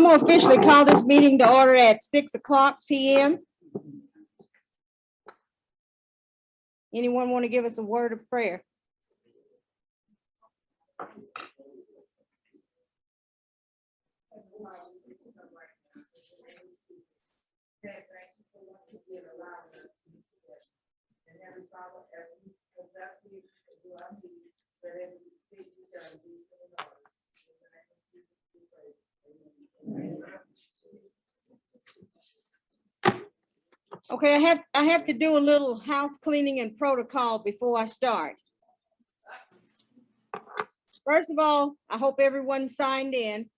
I'm going to officially call this meeting to order at 6:00 p.m. Anyone want to give us a word of prayer? Okay, I have to do a little house cleaning and protocol before I start. First of all, I hope everyone signed in.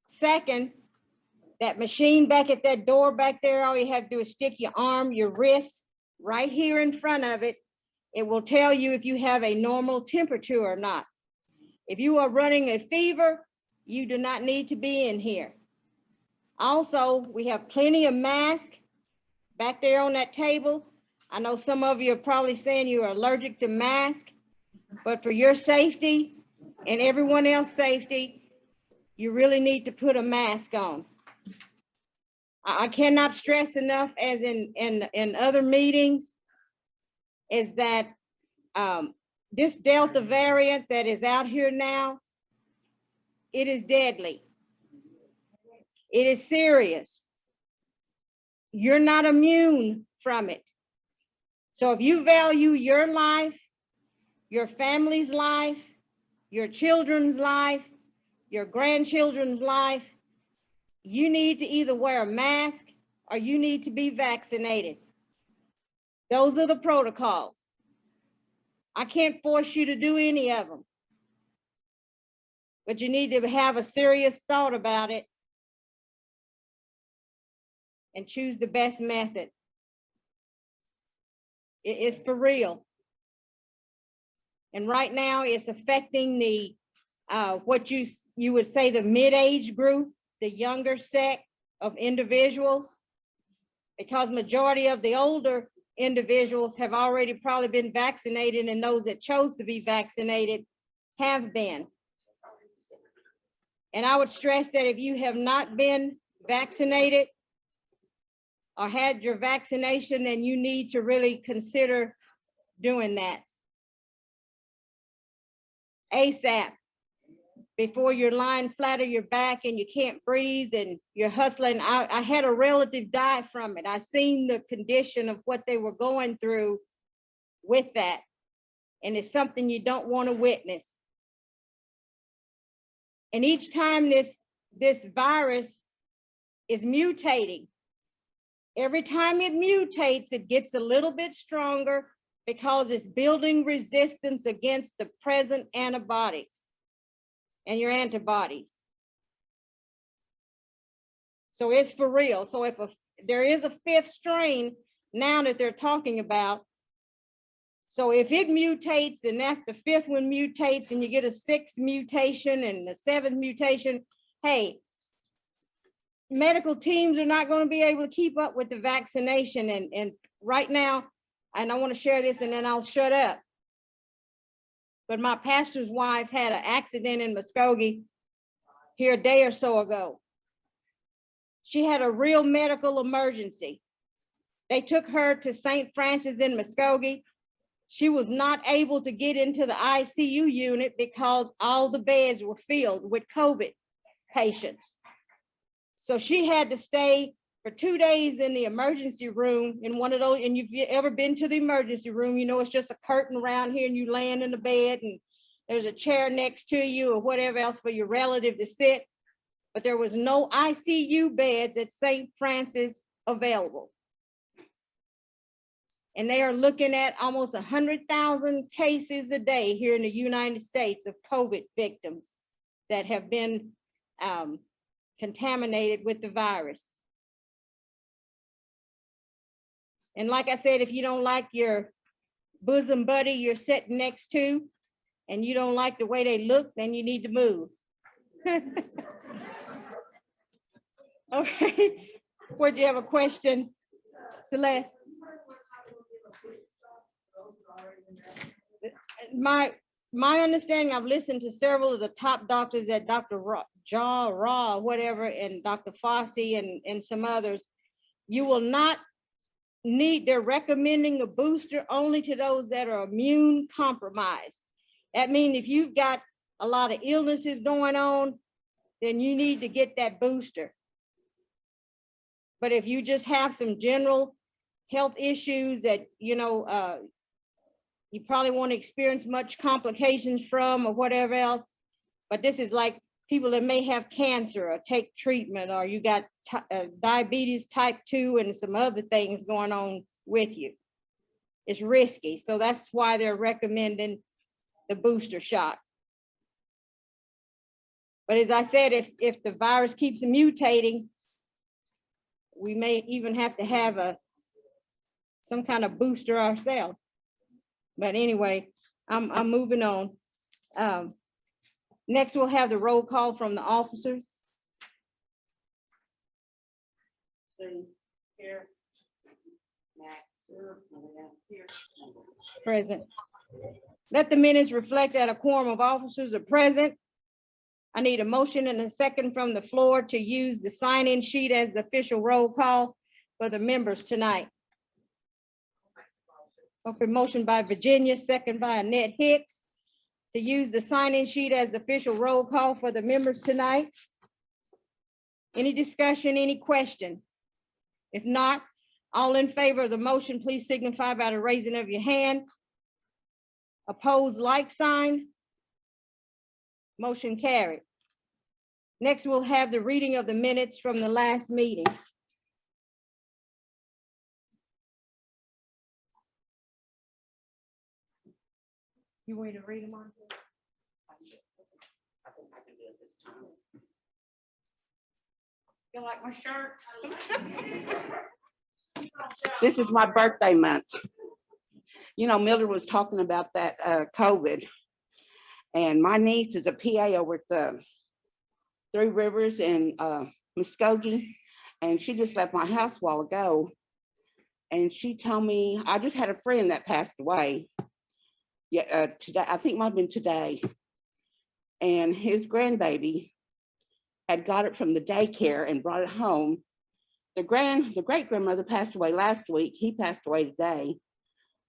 Second, that machine back at that door back there, all you have to do is stick your arm, your wrist right here in front of it. It will tell you if you have a normal temperature or not. If you are running a fever, you do not need to be in here. Also, we have plenty of masks back there on that table. I know some of you are probably saying you are allergic to masks, but for your safety and everyone else's safety, you really need to put a mask on. I cannot stress enough, as in other meetings, is that this Delta variant that is out here now, it is deadly. It is serious. You're not immune from it. So if you value your life, your family's life, your children's life, your grandchildren's life, you need to either wear a mask or you need to be vaccinated. Those are the protocols. I can't force you to do any of them, but you need to have a serious thought about it and choose the best method. It's for real. And right now it's affecting the, what you would say the mid-age group, the younger set of individuals, because majority of the older individuals have already probably been vaccinated, and those that chose to be vaccinated have been. And I would stress that if you have not been vaccinated or had your vaccination, then you need to really consider doing that ASAP, before you're lying flat on your back and you can't breathe and you're hustling. I had a relative die from it. I seen the condition of what they were going through with that. And it's something you don't want to witness. And each time this virus is mutating, every time it mutates, it gets a little bit stronger because it's building resistance against the present antibiotics and your antibodies. So it's for real. So if there is a fifth strain now that they're talking about, so if it mutates and that's the fifth one mutates and you get a sixth mutation and the seventh mutation, hey, medical teams are not going to be able to keep up with the vaccination. And right now, and I want to share this and then I'll shut up. But my pastor's wife had an accident in Muskogee here a day or so ago. She had a real medical emergency. They took her to St. Francis in Muskogee. She was not able to get into the ICU unit because all the beds were filled with COVID patients. So she had to stay for 2 days in the emergency room in one of those. And if you've ever been to the emergency room, you know it's just a curtain around here and you laying in the bed and there's a chair next to you or whatever else for your relative to sit. But there was no ICU beds at St. Francis available. And they are looking at almost 100,000 cases a day here in the United States of COVID victims that have been contaminated with the virus. And like I said, if you don't like your bosom buddy you're sitting next to and you don't like the way they look, then you need to move. Okay, would you have a question, Celeste? My understanding, I've listened to several of the top doctors that Dr. Jaw, Raw, whatever, and Dr. Fossey and some others, you will not need, they're recommending a booster only to those that are immune compromised. That means if you've got a lot of illnesses going on, then you need to get that booster. But if you just have some general health issues that, you know, you probably won't experience much complications from or whatever else, but this is like people that may have cancer or take treatment, or you got diabetes type 2 and some other things going on with you. It's risky. So that's why they're recommending the booster shot. But as I said, if the virus keeps mutating, we may even have to have some kind of booster ourselves. But anyway, I'm moving on. Next, we'll have the roll call from the officers. Here. Present. Let the minutes reflect that a quorum of officers are present. I need a motion and a second from the floor to use the sign-in sheet as the official roll call for the members tonight. Okay, motion by Virginia, second by Annette Hicks, to use the sign-in sheet as the official roll call for the members tonight. Any discussion, any question? If not, all in favor of the motion, please signify by the raising of your hand. Opposed, like sign. Motion carried. Next, we'll have the reading of the minutes from the last meeting. You want me to read them on? I think I can do it this time. You like my shirt? This is my birthday month. You know, Mildred was talking about that COVID, and my niece is a PA over at the Three Rivers in Muskogee, and she just left my house a while ago, and she told me, I just had a friend that passed away. Yeah, today, I think it might have been today, and his grandbaby had got it from the daycare and brought it home. The great grandmother passed away last week. He passed away today.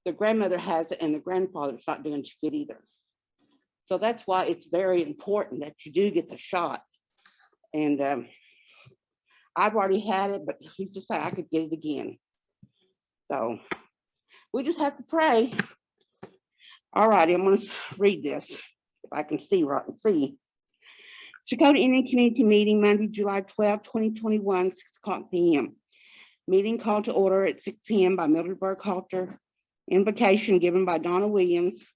The grandmother has it, and the grandfather's not doing too good either. So that's why it's very important that you do get the shot. And I've already had it, but he's just saying I could get it again. So we just have to pray. All righty, I'm going to read this if I can see right. Chakota Indian Community Meeting, Monday, July 12, 2021, 6:00 p.m. Meeting called to order at 6 p.m. by Mildred Burkhalter. Invocation given by Donna Williams.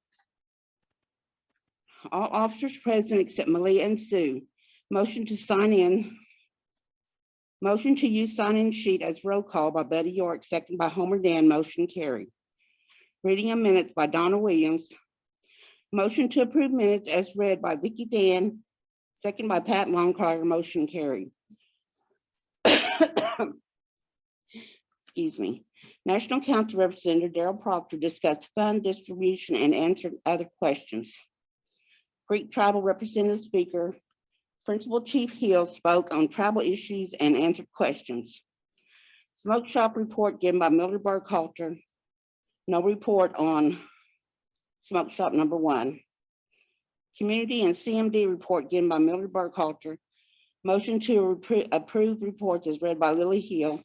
All officers present except Malia and Sue. Motion to sign in. Motion to use sign-in sheet as roll call by Buddy York, second by Homer Dan. Motion carried. Reading of minutes by Donna Williams. Motion to approve minutes as read by Vicki Dan, second by Pat Longcrier. Motion carried. Excuse me. National Council Representative Daryl Proctor discussed fund distribution and answered other questions. Creek Tribal Representative Speaker, Principal Chief Hill spoke on tribal issues and answered questions. Smoke shop report given by Mildred Burkhalter. No report on smoke shop number 1. Community and CMD report given by Mildred Burkhalter. Motion to approve reports as read by Lily Hill,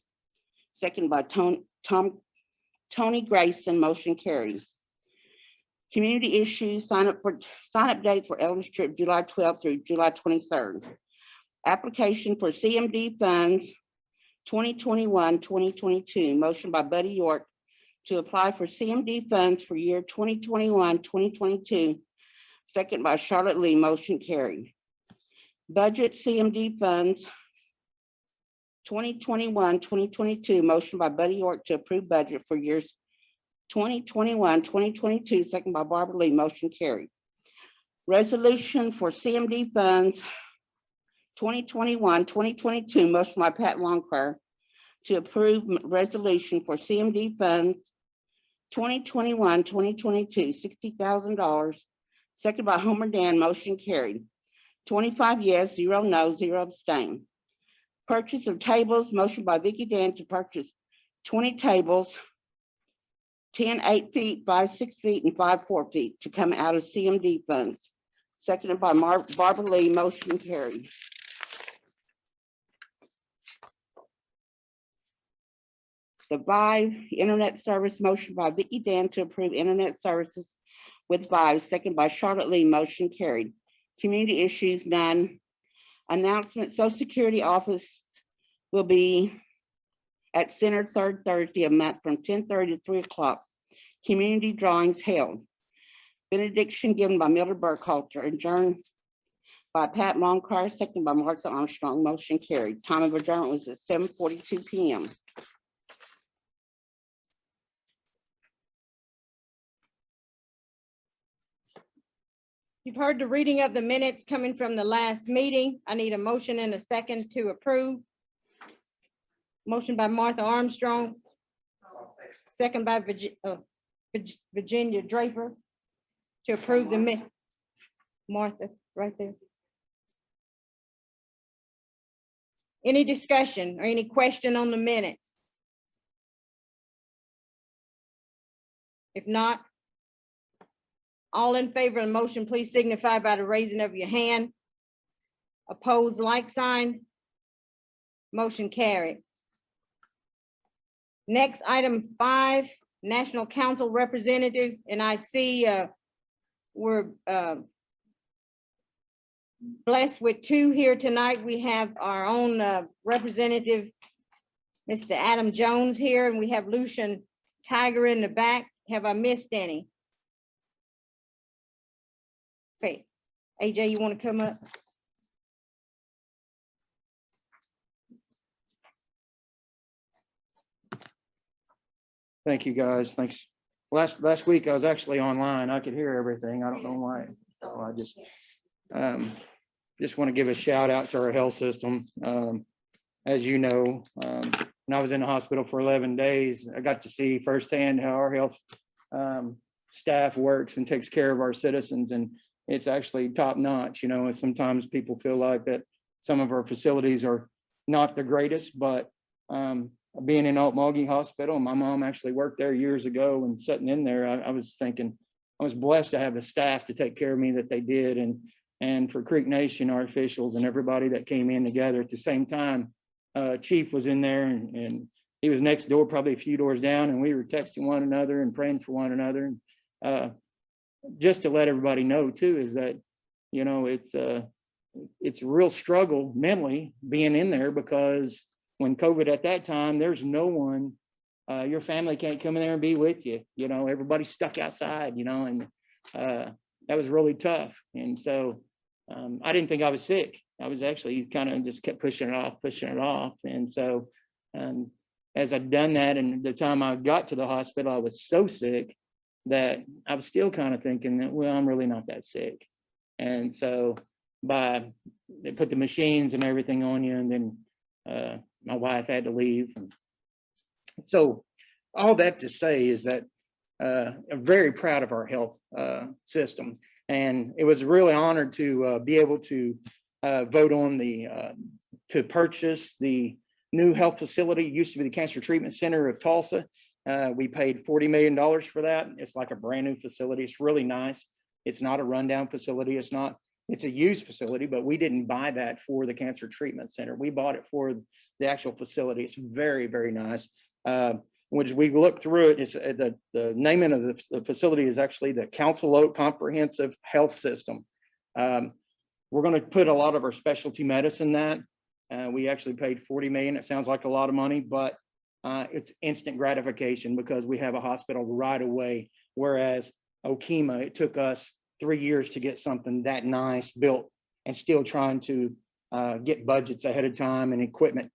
second by Tony Grayson. Motion carries. Community issues, sign up date for Elders Trip July 12th through July 23rd. Application for CMD funds 2021-2022. Motion by Buddy York to apply for CMD funds for year 2021-2022. Second by Charlotte Lee. Motion carried. Budget CMD funds 2021-2022. Motion by Buddy York to approve budget for years 2021-2022. Second by Barbara Lee. Motion carried. Resolution for CMD funds 2021-2022. Motion by Pat Longcrier to approve resolution for CMD funds 2021-2022, $60,000. Second by Homer Dan. Motion carried. 25 yes, 0 no, 0 abstain. Purchase of tables, motion by Vicky Dan to purchase 20 tables, 10 8 feet, 5 6 feet, and 5 4 feet to come out of CMD funds. Seconded by Barbara Lee, motion carried. The Vive Internet Service, motion by Vicky Dan to approve internet services with Vive, second by Charlotte Lee, motion carried. Community issues, none. Announcement, Social Security office will be at Center third Thursday of month from 10:30 to 3 o'clock. Community drawings held. Benediction given by Mildred Burkhalter, adjourned by Pat Longcrier, second by Martha Armstrong, motion carried. Time of adjournment was at 7:42 p.m. You've heard the reading of the minutes coming from the last meeting. I need a motion and a second to approve. Motion by Martha Armstrong. Second by Virginia Draper to approve the minute. Martha, right there. Any discussion or any question on the minutes? If not, all in favor of the motion, please signify by the raising of your hand. Opposed, like sign. Motion carried. Next, item 5, National Council representatives, and I see we're blessed with 2 here tonight. We have our own representative, Mr. Adam Jones here, and we have Lucian Tiger in the back. Have I missed any? Okay, AJ, you want to come up? Thank you, guys. Thanks. Last week I was actually online. I could hear everything. I don't know why. So I just want to give a shout out to our health system. As you know, when I was in the hospital for 11 days, I got to see firsthand how our health staff works and takes care of our citizens. And it's actually top notch. You know, and sometimes people feel like that some of our facilities are not the greatest, but being in Okmulgee Hospital, my mom actually worked there years ago, and sitting in there, I was thinking, I was blessed to have the staff to take care of me that they did. And for Creek Nation, our officials and everybody that came in together at the same time, Chief was in there, and he was next door, probably a few doors down, and we were texting one another and praying for one another. Just to let everybody know too, is that, you know, it's a real struggle mentally being in there, because when COVID at that time, there's no one, your family can't come in there and be with you. You know, everybody's stuck outside, you know, and that was really tough. And so I didn't think I was sick. I was actually kind of just kept pushing it off. And so as I'd done that, and the time I got to the hospital, I was so sick that I was still kind of thinking that, well, I'm really not that sick. And so they put the machines and everything on you, and then my wife had to leave. So all that to say is that I'm very proud of our health system, and it was really honored to be able to vote on to purchase the new health facility. It used to be the Cancer Treatment Center of Tulsa. We paid $40 million for that. It's like a brand new facility. It's really nice. It's not a rundown facility. It's a used facility, but we didn't buy that for the Cancer Treatment Center. We bought it for the actual facility. It's very, very nice. When we look through it, it's the naming of the facility is actually the Council Oak Comprehensive Health System. We're going to put a lot of our specialty medicine that. We actually paid $40 million. It sounds like a lot of money, but it's instant gratification because we have a hospital right away. Whereas Okemah, it took us 3 years to get something that nice built, and still trying to get budgets ahead of time and equipment.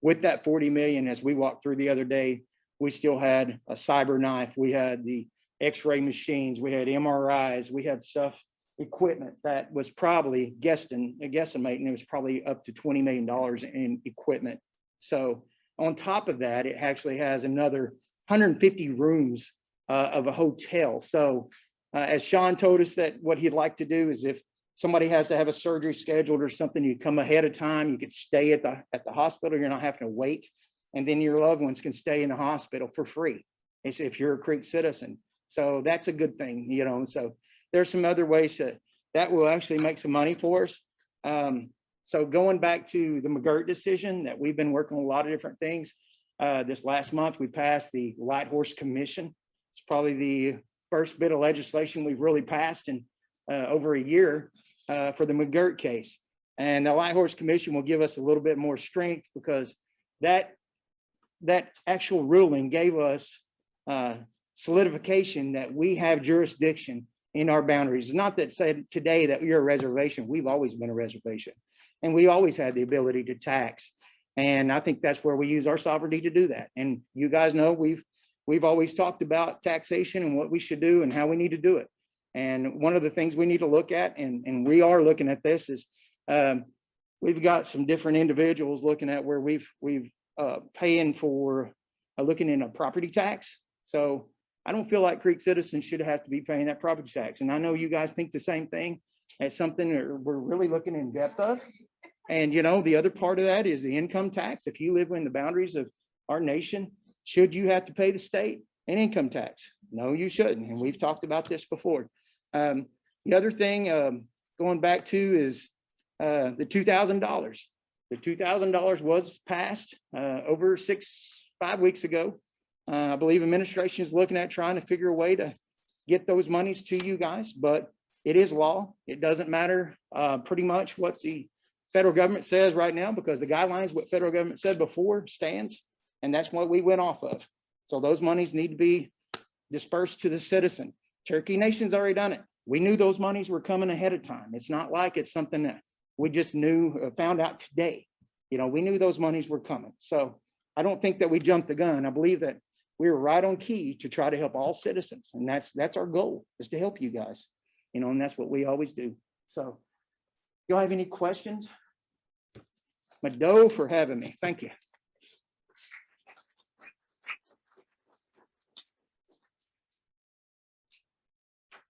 With that $40 million, as we walked through the other day, we still had a cyber knife. We had the X-ray machines. We had MRIs. We had equipment that was probably guesstimating, it was probably up to $20 million in equipment. So on top of that, it actually has another 150 rooms of a hotel. So as Sean told us, that what he'd like to do is, if somebody has to have a surgery scheduled or something, you come ahead of time, you could stay at the hospital, you're not having to wait. And then your loved ones can stay in the hospital for free. It's if you're a Creek citizen. So that's a good thing, you know. So there's some other ways that will actually make some money for us. So going back to the McGirt decision, that we've been working on a lot of different things. This last month, we passed the Light Horse Commission. It's probably the first bit of legislation we've really passed in over a year for the McGirt case. And the Light Horse Commission will give us a little bit more strength, because that actual ruling gave us solidification that we have jurisdiction in our boundaries. It's not that said today that you're a reservation. We've always been a reservation, and we always had the ability to tax. And I think that's where we use our sovereignty to do that. And you guys know we've always talked about taxation and what we should do and how we need to do it. And one of the things we need to look at, and we are looking at this, is we've got some different individuals looking at where we've paying for looking in a property tax. So I don't feel like Creek citizens should have to be paying that property tax. And I know you guys think the same thing. It's something that we're really looking in depth of. And, you know, the other part of that is the income tax. If you live in the boundaries of our nation, should you have to pay the state an income tax? No, you shouldn't. And we've talked about this before. The other thing going back to is the $2,000. The $2,000 was passed over 5 weeks ago. I believe administration is looking at trying to figure a way to get those monies to you guys, but it is law. It doesn't matter pretty much what the federal government says right now, because the guidelines, what federal government said before, stands, and that's what we went off of. So those monies need to be dispersed to the citizen. Cherokee Nation's already done it. We knew those monies were coming ahead of time. It's not like it's something that we just knew, found out today. You know, we knew those monies were coming. So I don't think that we jumped the gun. I believe that we were right on key to try to help all citizens. And that's our goal, is to help you guys, you know, and that's what we always do. So y'all have any questions? Mado for having me. Thank you.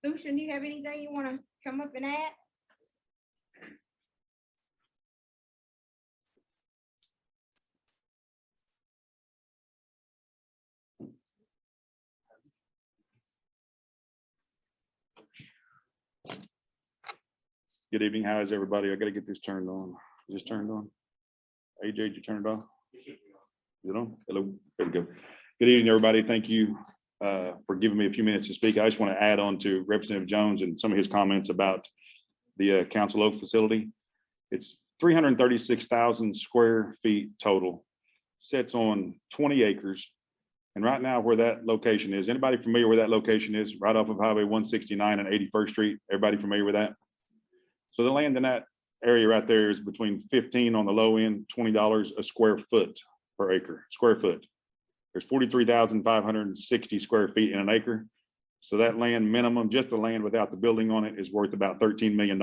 Lucian, do you have anything you want to come up and add? Good evening. How is everybody? I got to get this turned on. Is this turned on? AJ, did you turn it on? Is it on? Hello. There we go. Good evening, everybody. Thank you for giving me a few minutes to speak. I just want to add on to Representative Jones and some of his comments about the Council Oak facility. It's 336,000 square feet total. Sits on 20 acres. And right now, where that location is, anybody familiar where that location is? Right off of Highway 169 and 81st Street. Everybody familiar with that? So the land in that area right there is between 15 on the low end, $20 a square foot per acre, square foot. There's 43,560 square feet in an acre. So that land minimum, just the land without the building on it, is worth about $13 million.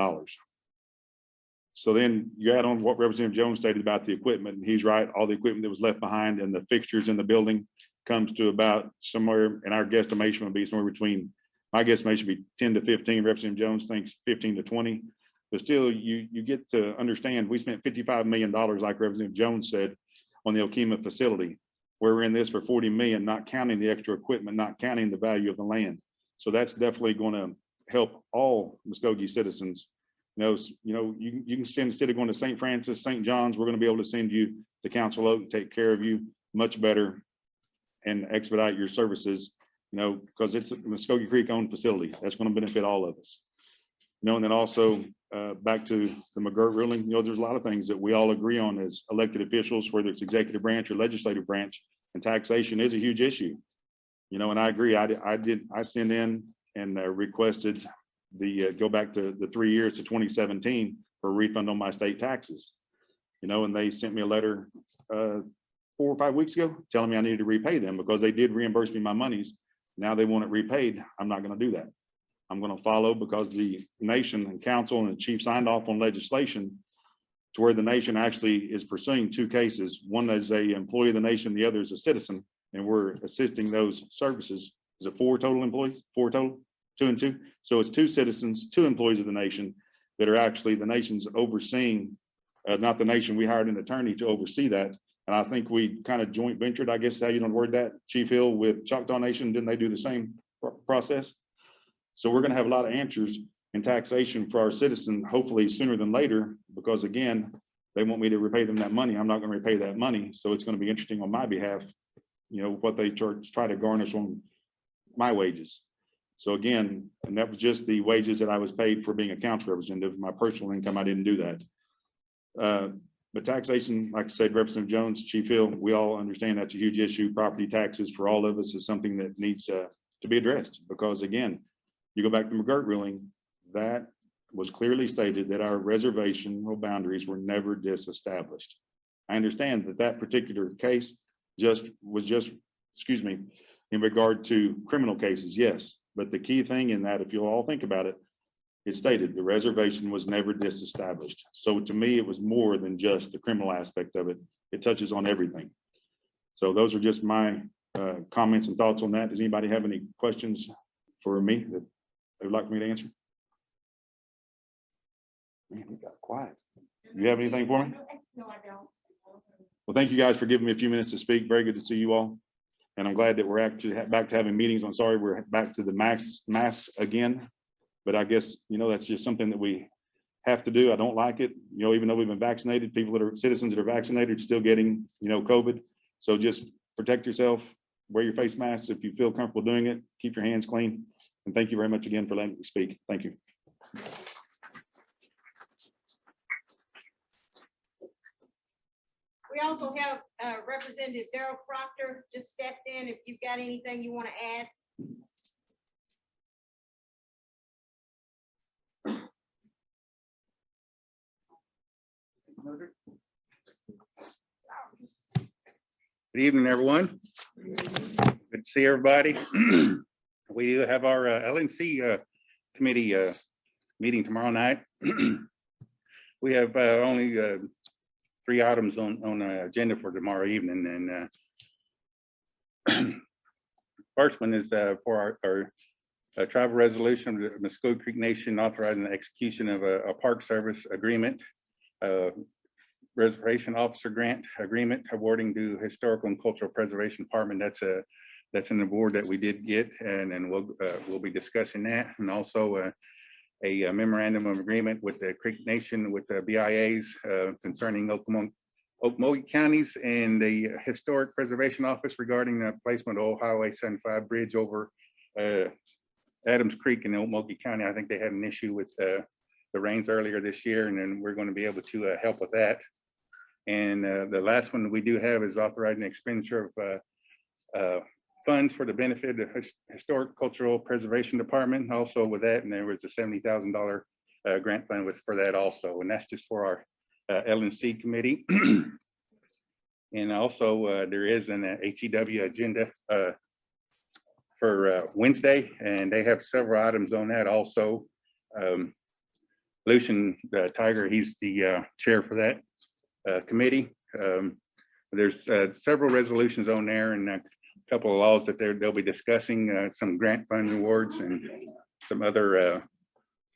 So then you add on what Representative Jones stated about the equipment, and he's right, all the equipment that was left behind and the fixtures in the building comes to about somewhere, in our guesstimation would be somewhere between, my guesstimation would be 10 to 15. Representative Jones thinks 15 to 20. But still, you get to understand, we spent $55 million, like Representative Jones said, on the Okemah facility. We're in this for 40 million, not counting the extra equipment, not counting the value of the land. So that's definitely going to help all Muskogee citizens. You can send, instead of going to St. Francis, St. John's, we're going to be able to send you to Council Oak, take care of you much better and expedite your services, because it's a Muskogee Creek owned facility. That's going to benefit all of us. And then also back to the McGirt ruling, there's a lot of things that we all agree on as elected officials, whether it's executive branch or legislative branch, and taxation is a huge issue. And I agree. I sent in and requested the go back to the 3 years to 2017 for a refund on my state taxes. And they sent me a letter 4 or 5 weeks ago telling me I needed to repay them because they did reimburse me my monies. Now they want it repaid. I'm not going to do that. I'm going to follow, because the nation and council and the chief signed off on legislation to where the nation actually is pursuing 2 cases. One is a employee of the nation, the other is a citizen, and we're assisting those services. Is it 4 total employees? 4 total? 2 and 2. So it's 2 citizens, 2 employees of the nation that are actually the nation's overseeing, not the nation, we hired an attorney to oversee that. And I think we kind of joint ventured, I guess how you don't word that, Chief Hill with Choctaw Nation, didn't they do the same process? So we're gonna have a lot of answers in taxation for our citizens, hopefully sooner than later, because again, they want me to repay them that money. I'm not gonna repay that money. So it's gonna be interesting on my behalf, you know, what they try to garnish on my wages. So again, and that was just the wages that I was paid for being a council representative. My personal income, I didn't do that. But taxation, like I said, Representative Jones, Chief Hill, we all understand that's a huge issue. Property taxes for all of us is something that needs to be addressed, because again, you go back to the McGirt ruling, that was clearly stated that our reservational boundaries were never disestablished. I understand that that particular case was just, excuse me, in regard to criminal cases, yes. But the key thing in that, if you'll all think about it, it stated the reservation was never disestablished. So to me, it was more than just the criminal aspect of it. It touches on everything. So those are just my comments and thoughts on that. Does anybody have any questions for me that they would like me to answer? Man, we got quiet. You have anything for me? No, I don't. Well, thank you guys for giving me a few minutes to speak. Very good to see you all. And I'm glad that we're actually back to having meetings. I'm sorry, we're back to the masks again. But I guess, you know, that's just something that we have to do. I don't like it. You know, even though we've been vaccinated, people that are citizens that are vaccinated still getting, you know, COVID. So just protect yourself, wear your face masks if you feel comfortable doing it, keep your hands clean. And thank you very much again for letting me speak. Thank you. We also have Representative Daryl Proctor just stepped in. If you've got anything you want to add. Good evening, everyone. Good to see everybody. We have our LNC committee meeting tomorrow night. We have only 3 items on the agenda for tomorrow evening, and first one is for our tribal resolution of the Muskogee Creek Nation authorizing the execution of a Park Service agreement, reservation officer grant agreement awarding to Historical and Cultural Preservation Department. That's an award that we did get, and we'll be discussing that, and also a memorandum of agreement with the Creek Nation with the BIAs concerning Okmulgee counties and the Historic Preservation Office regarding the placement of Old Highway 75 bridge over Adams Creek in Okmulgee County. I think they had an issue with the rains earlier this year, and then we're going to be able to help with that. And the last one that we do have is authorizing expenditure of funds for the benefit of the Historic Cultural Preservation Department. Also with that, and there was a $70,000 grant fund for that also, and that's just for our LNC committee. And also there is an HEW agenda for Wednesday, and they have several items on that also. Lucian Tiger, he's the chair for that committee. There's several resolutions on there, and a couple of laws that they'll be discussing, some grant fund awards and some other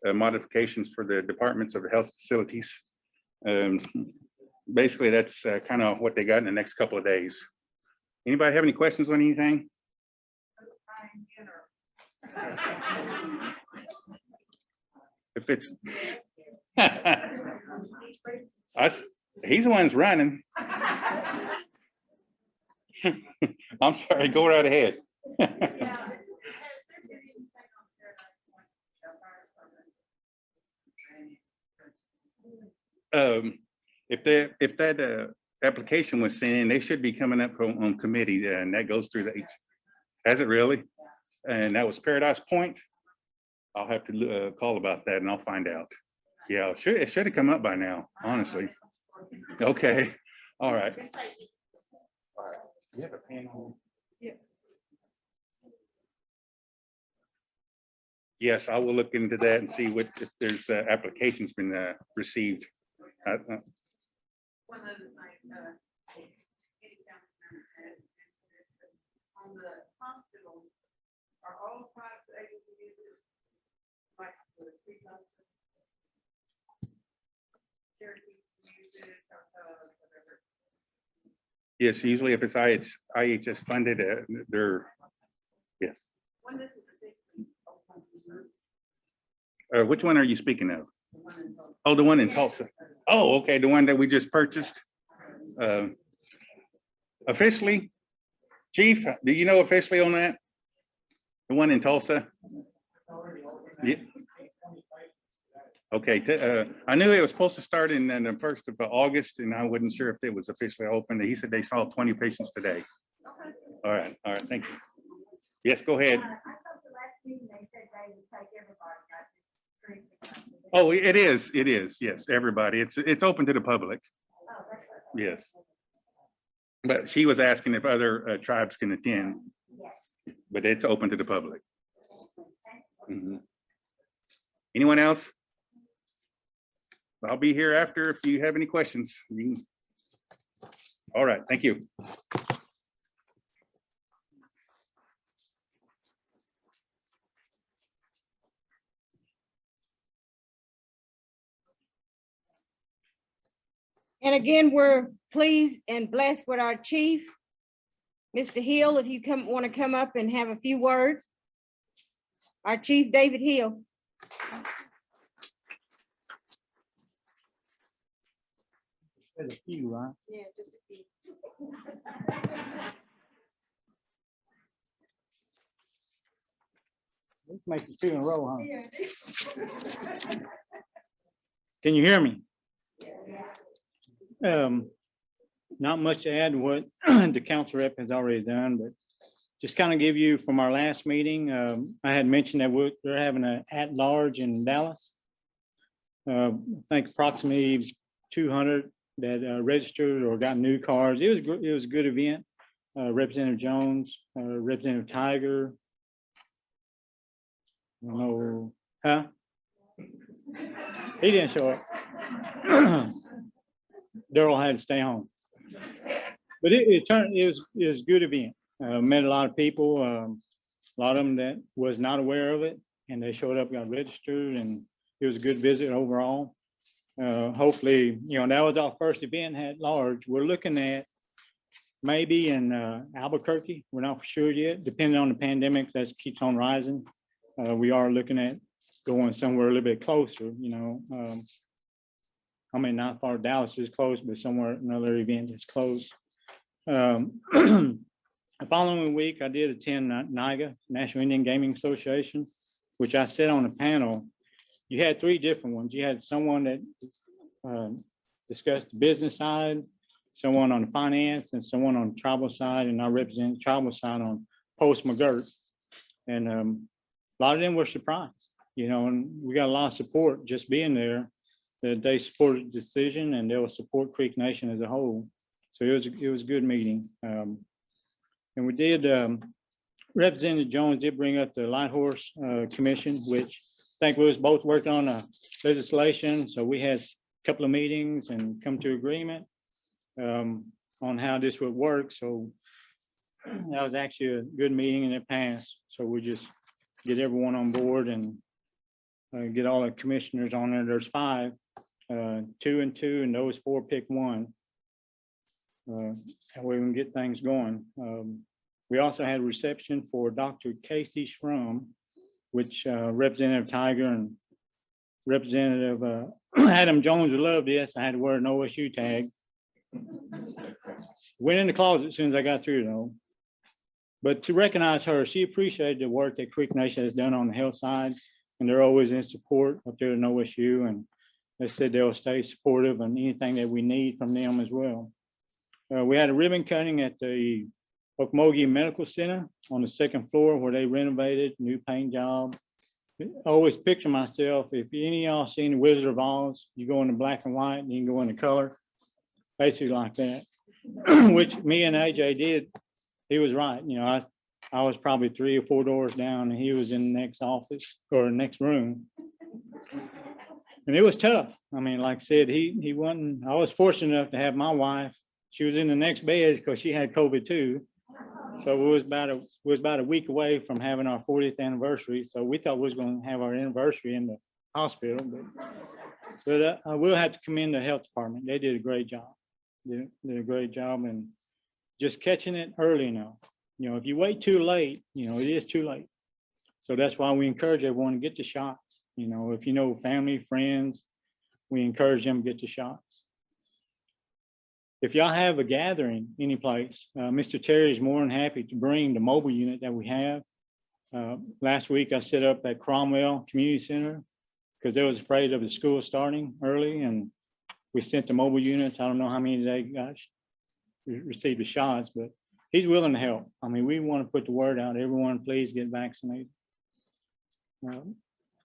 modifications for the departments of the health facilities. Basically, that's kind of what they got in the next couple of days. Anybody have any questions on anything? If it's us, he's the one that's running. I'm sorry, go right ahead. If that application was sent in, they should be coming up on committee, and that goes through the H. Has it really? And that was Paradise Point. I'll have to call about that, and I'll find out. Yeah, it should have come up by now, honestly. Okay, all right. All right. You have a pen on? Yeah. Yes, I will look into that and see if there's applications been received. One other thing, any council member has mentioned this, but on the hospital, are all tribes able to use it? Like the pre-hospital? Syracuse uses, whatever. Yes, usually if it's IHS funded, they're, yes. When this is officially open, Which one are you speaking of? the one in Tulsa. Oh, the one in Tulsa. Oh, okay, the one that we just purchased. Officially, Chief, do you know officially on that? The one in Tulsa? Yeah. Okay, I knew it was supposed to start in the 1st of August, and I wasn't sure if it was officially open. He said they saw 20 patients today. All right, thank you. Yes, go ahead. I thought the last meeting, they said they would take everybody. Not just drink or something. Oh, it is, yes, everybody. It's open to the public, Oh, that's right. yes. But she was asking if other tribes can attend, Yes. but it's open to the public. Mhm. Anyone else? I'll be here after if you have any questions. All right, thank you. And again, we're pleased and blessed with our chief. Mr. Hill, if you want to come up and have a few words. Our chief, David Hill. Said a few, right? Yeah, just a few. This makes it 2 in a row, huh? Can you hear me? Not much to add to what the council rep has already done, but just kind of give you from our last meeting, I had mentioned that they're having an at-large in Dallas. I think approximately 200 that registered or got new cars. It was a good event. Representative Jones, Representative Tiger. I don't know, huh? He didn't show up. Daryl had to stay home. But it was a good event. Met a lot of people, a lot of them that was not aware of it, and they showed up, got registered, and it was a good visit overall. Hopefully, that was our first event at large. We're looking at maybe in Albuquerque. We're not for sure yet, depending on the pandemic that keeps on rising. We are looking at going somewhere a little bit closer, I mean, not far, Dallas is close, but somewhere another event is close. The following week, I did attend NIGA, National Indian Gaming Association, which I sat on a panel. You had 3 different ones. You had someone that discussed the business side, someone on the finance, and someone on the tribal side, and I represent the tribal side on Post McGirt. And a lot of them were surprised, and we got a lot of support just being there, that they supported the decision and they will support Creek Nation as a whole. So it was a good meeting. And we did, Representative Jones did bring up the Light Horse Commission, which I think we was both working on a legislation. So we had a couple of meetings and come to agreement on how this would work. So that was actually a good meeting and it passed. So we just get everyone on board and get all the commissioners on there. There's 5, 2 and 2, and those 4 pick 1. That way we can get things going. We also had a reception for Dr. Casey Schrum, which Representative Tiger and Representative Adam Jones would love this. I had to wear an OSU tag. Went in the closet as soon as I got through though. But to recognize her, she appreciated the work that Creek Nation has done on the health side, and they're always in support up there in OSU. And they said they'll stay supportive on anything that we need from them as well. We had a ribbon cutting at the Okmulgee Medical Center on the 2nd floor where they renovated, new paint job. I always picture myself, if any of y'all seen the Wizard of Oz, you go into black and white and you can go into color, basically like that, which me and AJ did. He was right. I was probably 3 or 4 doors down and he was in the next office or next room. And it was tough. I mean, like I said, he wasn't, I was fortunate enough to have my wife. She was in the next bed because she had COVID too. So it was about a week away from having our 40th anniversary. So we thought we was going to have our anniversary in the hospital, but But I will have to commend the health department. They did a great job. Did a great job and just catching it early enough. You know, if you wait too late, you know, it is too late. So that's why we encourage everyone to get the shots. You know, if you know family, friends, we encourage them to get the shots. If y'all have a gathering any place, Mr. Terry is more than happy to bring the mobile unit that we have. Last week I set up at Cromwell Community Center because they was afraid of the school starting early, and we sent the mobile units. I don't know how many they got received the shots, but he's willing to help. I mean, we want to put the word out. Everyone, please get vaccinated.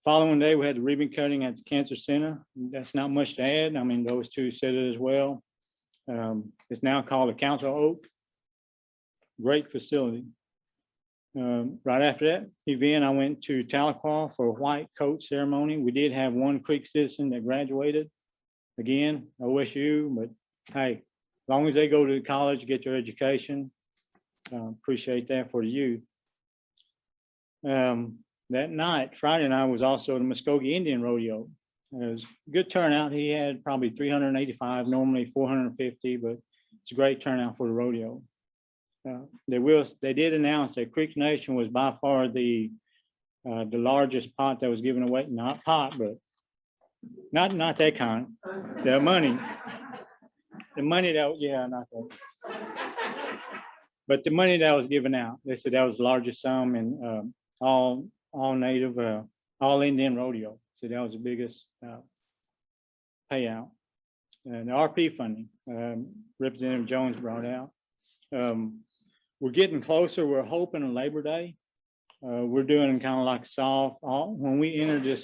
Following day, we had the ribbon cutting at the cancer center. That's not much to add. I mean, those two said it as well. It's now called the Council Oak. Great facility. Right after that event, I went to Tahlequah for a white coat ceremony. We did have one Creek citizen that graduated. Again, OSU, but hey, as long as they go to college, get their education, appreciate that for the youth. That night, Friday night, was also the Muskogee Indian Rodeo. It was a good turnout. He had probably 385, normally 450, but it's a great turnout for the rodeo. They did announce that Creek Nation was by far the largest pot that was given away. Not pot, but not that kind. The money that, yeah, not that. But the money that was given out, they said that was the largest sum in all native, all Indian rodeo. So that was the biggest payout. And the RP funding, Representative Jones brought out. We're getting closer. We're hoping on Labor Day. We're doing kind of like soft. When we enter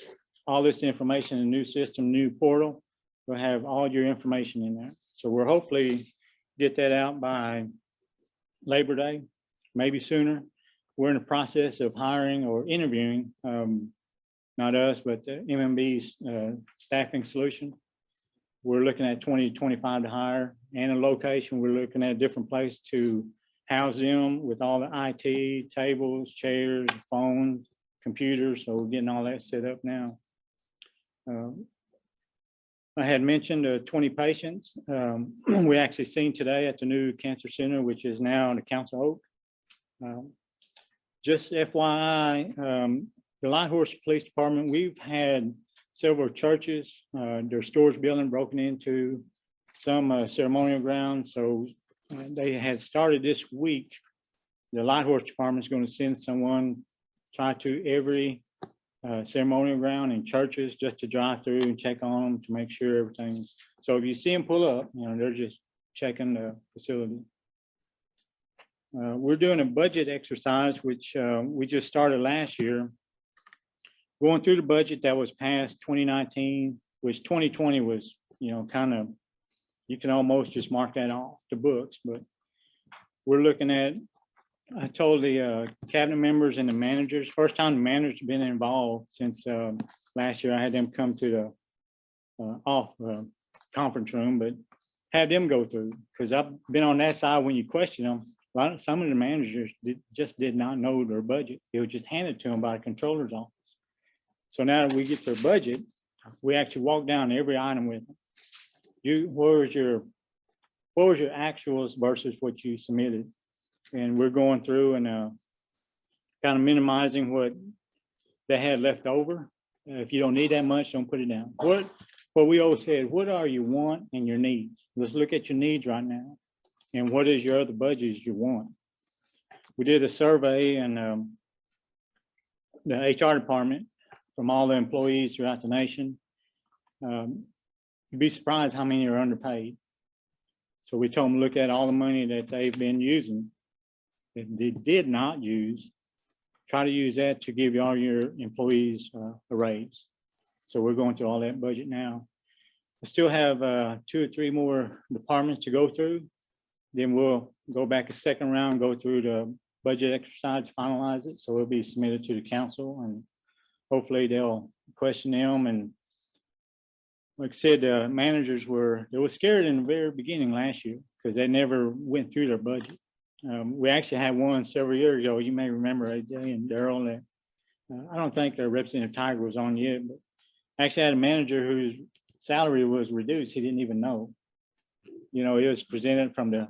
all this information in the new system, new portal, we'll have all your information in there. So we're hopefully get that out by Labor Day, maybe sooner. We're in the process of hiring or interviewing, not us, but the MMB's staffing solution. We're looking at 2025 to hire, and a location. We're looking at a different place to house them with all the IT, tables, chairs, phones, computers. So we're getting all that set up now. I had mentioned 20 patients. We actually seen today at the new cancer center, which is now in the Council Oak. Just FYI, the Lighthorse Police Department, we've had several churches, their stores building broken into, some ceremonial grounds. So they had started this week. The Lighthorse Department is going to send someone try to every ceremonial ground in churches just to drive through and check on them to make sure everything's. So if you see them pull up, you know, they're just checking the facility. We're doing a budget exercise, which we just started last year. Going through the budget that was passed 2019, which 2020 was, you know, kind of, you can almost just mark that off the books, but we're looking at, I told the cabinet members and the managers, first time the managers have been involved since last year. I had them come to the conference room, but had them go through, because I've been on that side when you question them. Some of the managers just did not know their budget. It was just handed to them by the controller's office. So now that we get their budget, we actually walk down every item with them. What was your actuals versus what you submitted? And we're going through and kind of minimizing what they had left over. If you don't need that much, don't put it down. What we always said, what are your want and your needs? Let's look at your needs right now. And what is your other budgets you want? We did a survey and the HR department from all the employees throughout the nation. You'd be surprised how many are underpaid. So we told them to look at all the money that they've been using that they did not use. Try to use that to give all your employees a raise. So we're going through all that budget now. We still have 2 or 3 more departments to go through. Then we'll go back a second round, go through the budget exercise, finalize it. So it'll be submitted to the council and hopefully they'll question them. And like I said, the managers were scared in the very beginning last year because they never went through their budget. We actually had one several years ago. You may remember AJ and Daryl. That I don't think Representative Tiger was on yet, but I actually had a manager who's salary was reduced, he didn't even know. You know, it was presented from the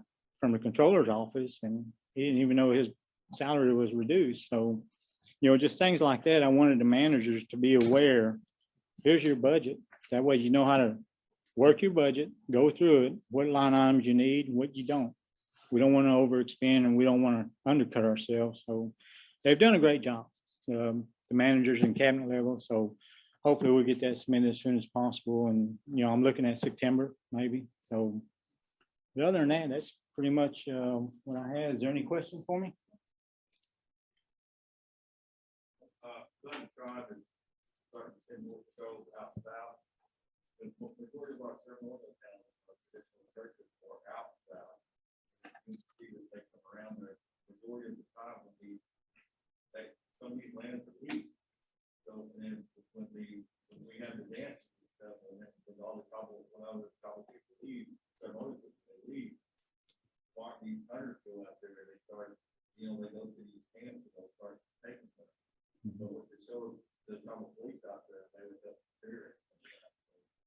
controller's office, and he didn't even know his salary was reduced. So, you know, just things like that. I wanted the managers to be aware, here's your budget. That way you know how to work your budget, go through it, what line items you need, what you don't. We don't want to overexpend and we don't want to undercut ourselves. So they've done a great job, the managers and cabinet level. So hopefully we'll get that submitted as soon as possible. And, you know, I'm looking at September maybe. So but other than that, that's pretty much what I had. Is there any questions for me? Glenn tried to start to send more shows out south. The majority of our ceremonial towns are traditional churches or out south. You can see that they come around there, majority of the time when some of these lands are east. So then when we had the dances and stuff, and then with all the trouble, when all the trouble people leave, ceremonial people they leave. Walk these hunters go out there and they start, you know, they go to these camps and they'll start taking them. So with the show, the trouble police out there, they would help clear it.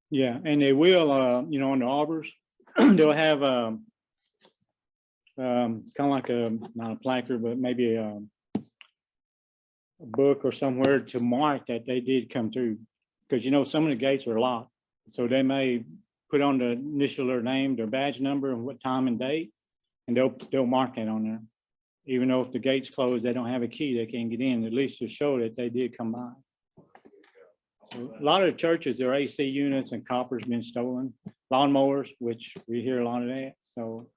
Yeah, and they will, you know, on the arbors, they'll have kind of like not a placard, but maybe a book or somewhere to mark that they did come through. Because, you know, some of the gates are locked. So they may put on the initial their name, their badge number, and what time and date, and they'll mark that on there. Even though if the gate's closed, they don't have a key, they can't get in, at least to show that they did come by. So a lot of the churches, their AC units and copper's been stolen, lawnmowers, which we hear a lot of that. So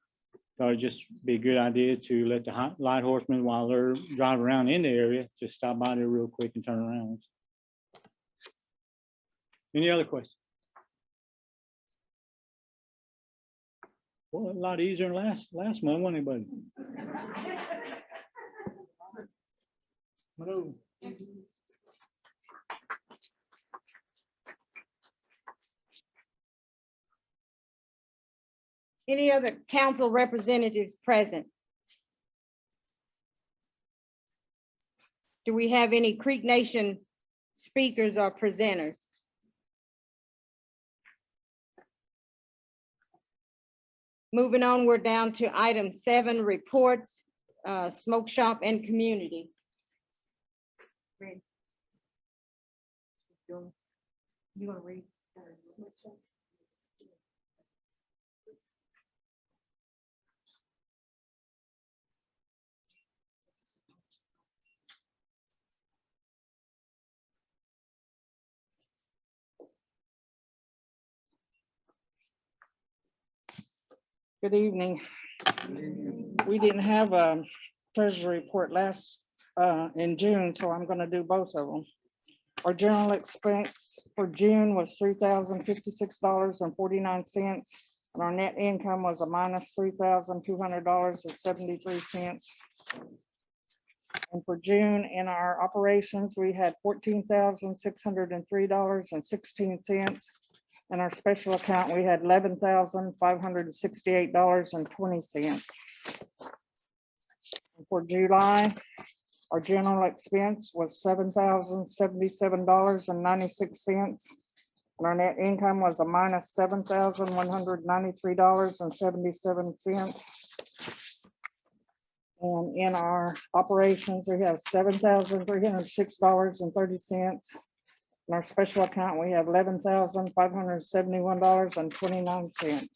it'd just be a good idea to let the light horsemen, while they're driving around in the area, just stop by there real quick and turn around. Any other questions? Well, a lot easier than last month, wasn't it, buddy? Hello. Any other council representatives present? Do we have any Creek Nation speakers or presenters? Moving on, we're down to item 7, reports, smoke shop and community. You want to read? Good evening. We didn't have a treasury report in June, so I'm gonna do both of them. Our general expense for June was $3,056.49, and our net income was a minus $3,200.73. And for June, in our operations, we had $14,603.16. In our special account, we had $11,568.20. For July, our general expense was $7,077.96. And our net income was a minus $7,193.77. And in our operations, we have $7,306.30. In our special account, we have $11,571.29.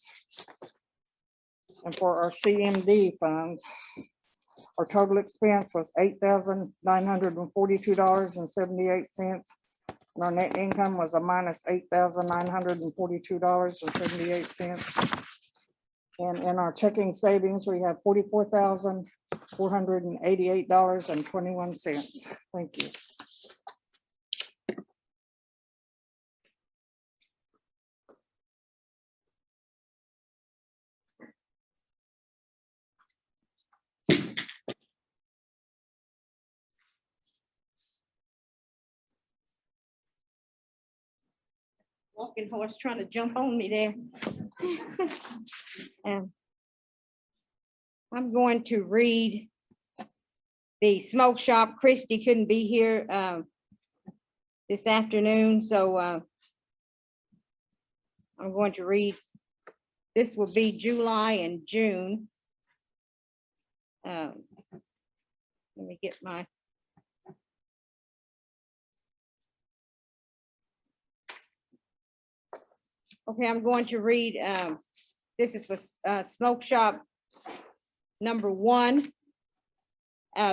And for our CMD funds, our total expense was $8,942.78. And our net income was a minus $8,942.78. And in our checking savings, we have $44,488.21. Thank you. Walking horse trying to jump on me there. And I'm going to read the smoke shop. Christy couldn't be here this afternoon, so I'm going to read, this will be July and June. Let me get my. Okay, I'm going to read, this is for Smoke Shop number 1.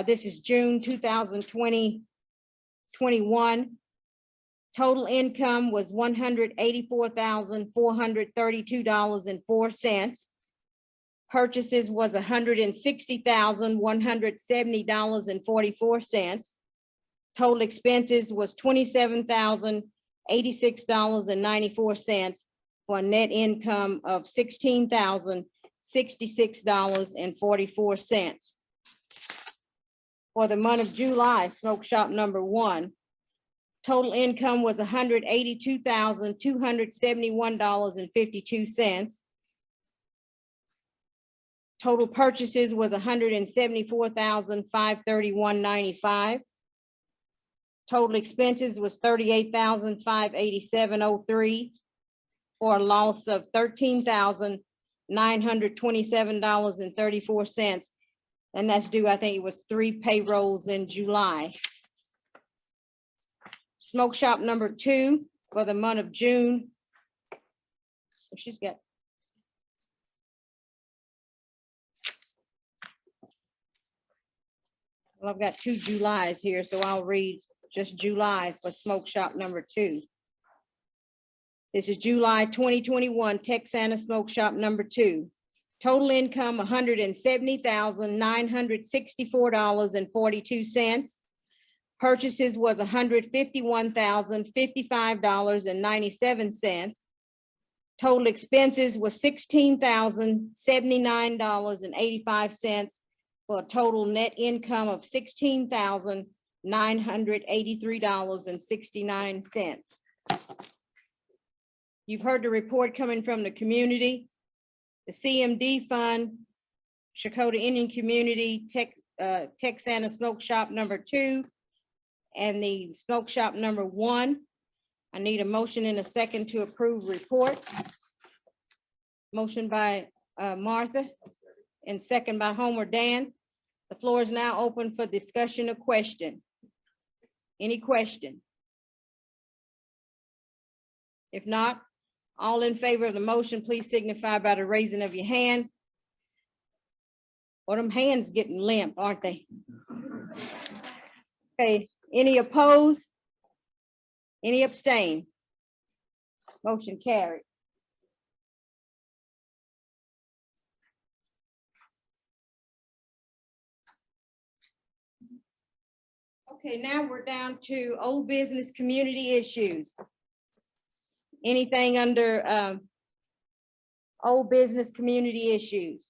This is June 2020, 21. Total income was $184,432.04. Purchases was $160,170.44. Total expenses was $27,086.94 for a net income of $16,066.44. For the month of July, Smoke Shop number 1, total income was $182,271.52. Total purchases was $174,531.95. Total expenses was $38,587.03 for a loss of $13,927.34. And that's due, I think it was 3 payrolls in July. Smoke Shop number 2 for the month of June. She's got. Well, I've got 2 Julys here, so I'll read just July for Smoke Shop number 2. This is July 2021, Texana Smoke Shop number 2. Total income, $170,964.42. Purchases was $151,055.97. Total expenses was $16,079.85 for a total net income of $16,983.69. You've heard the report coming from the community. The CMD Fund, Shakota Indian Community, Texana Smoke Shop number 2, and the Smoke Shop number 1. I need a motion and a second to approve report. Motion by Martha and second by Homer Dan. The floor is now open for discussion or question. Any question? If not, all in favor of the motion, please signify by the raising of your hand. Or them hands getting limp, aren't they? Okay, any opposed? Any abstain? Motion carried. Okay, now we're down to old business community issues. Anything under old business community issues?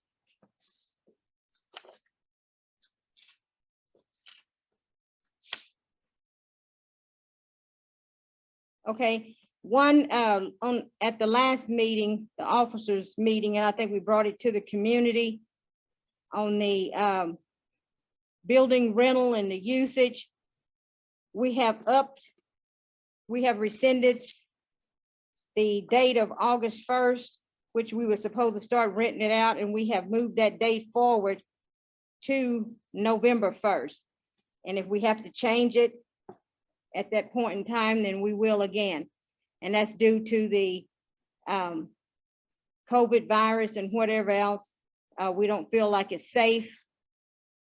Okay, one at the last meeting, the officers meeting, and I think we brought it to the community on the building rental and the usage. We have rescinded the date of August 1st, which we were supposed to start renting it out, and we have moved that date forward to November 1st. And if we have to change it at that point in time, then we will again. And that's due to the COVID virus and whatever else. We don't feel like it's safe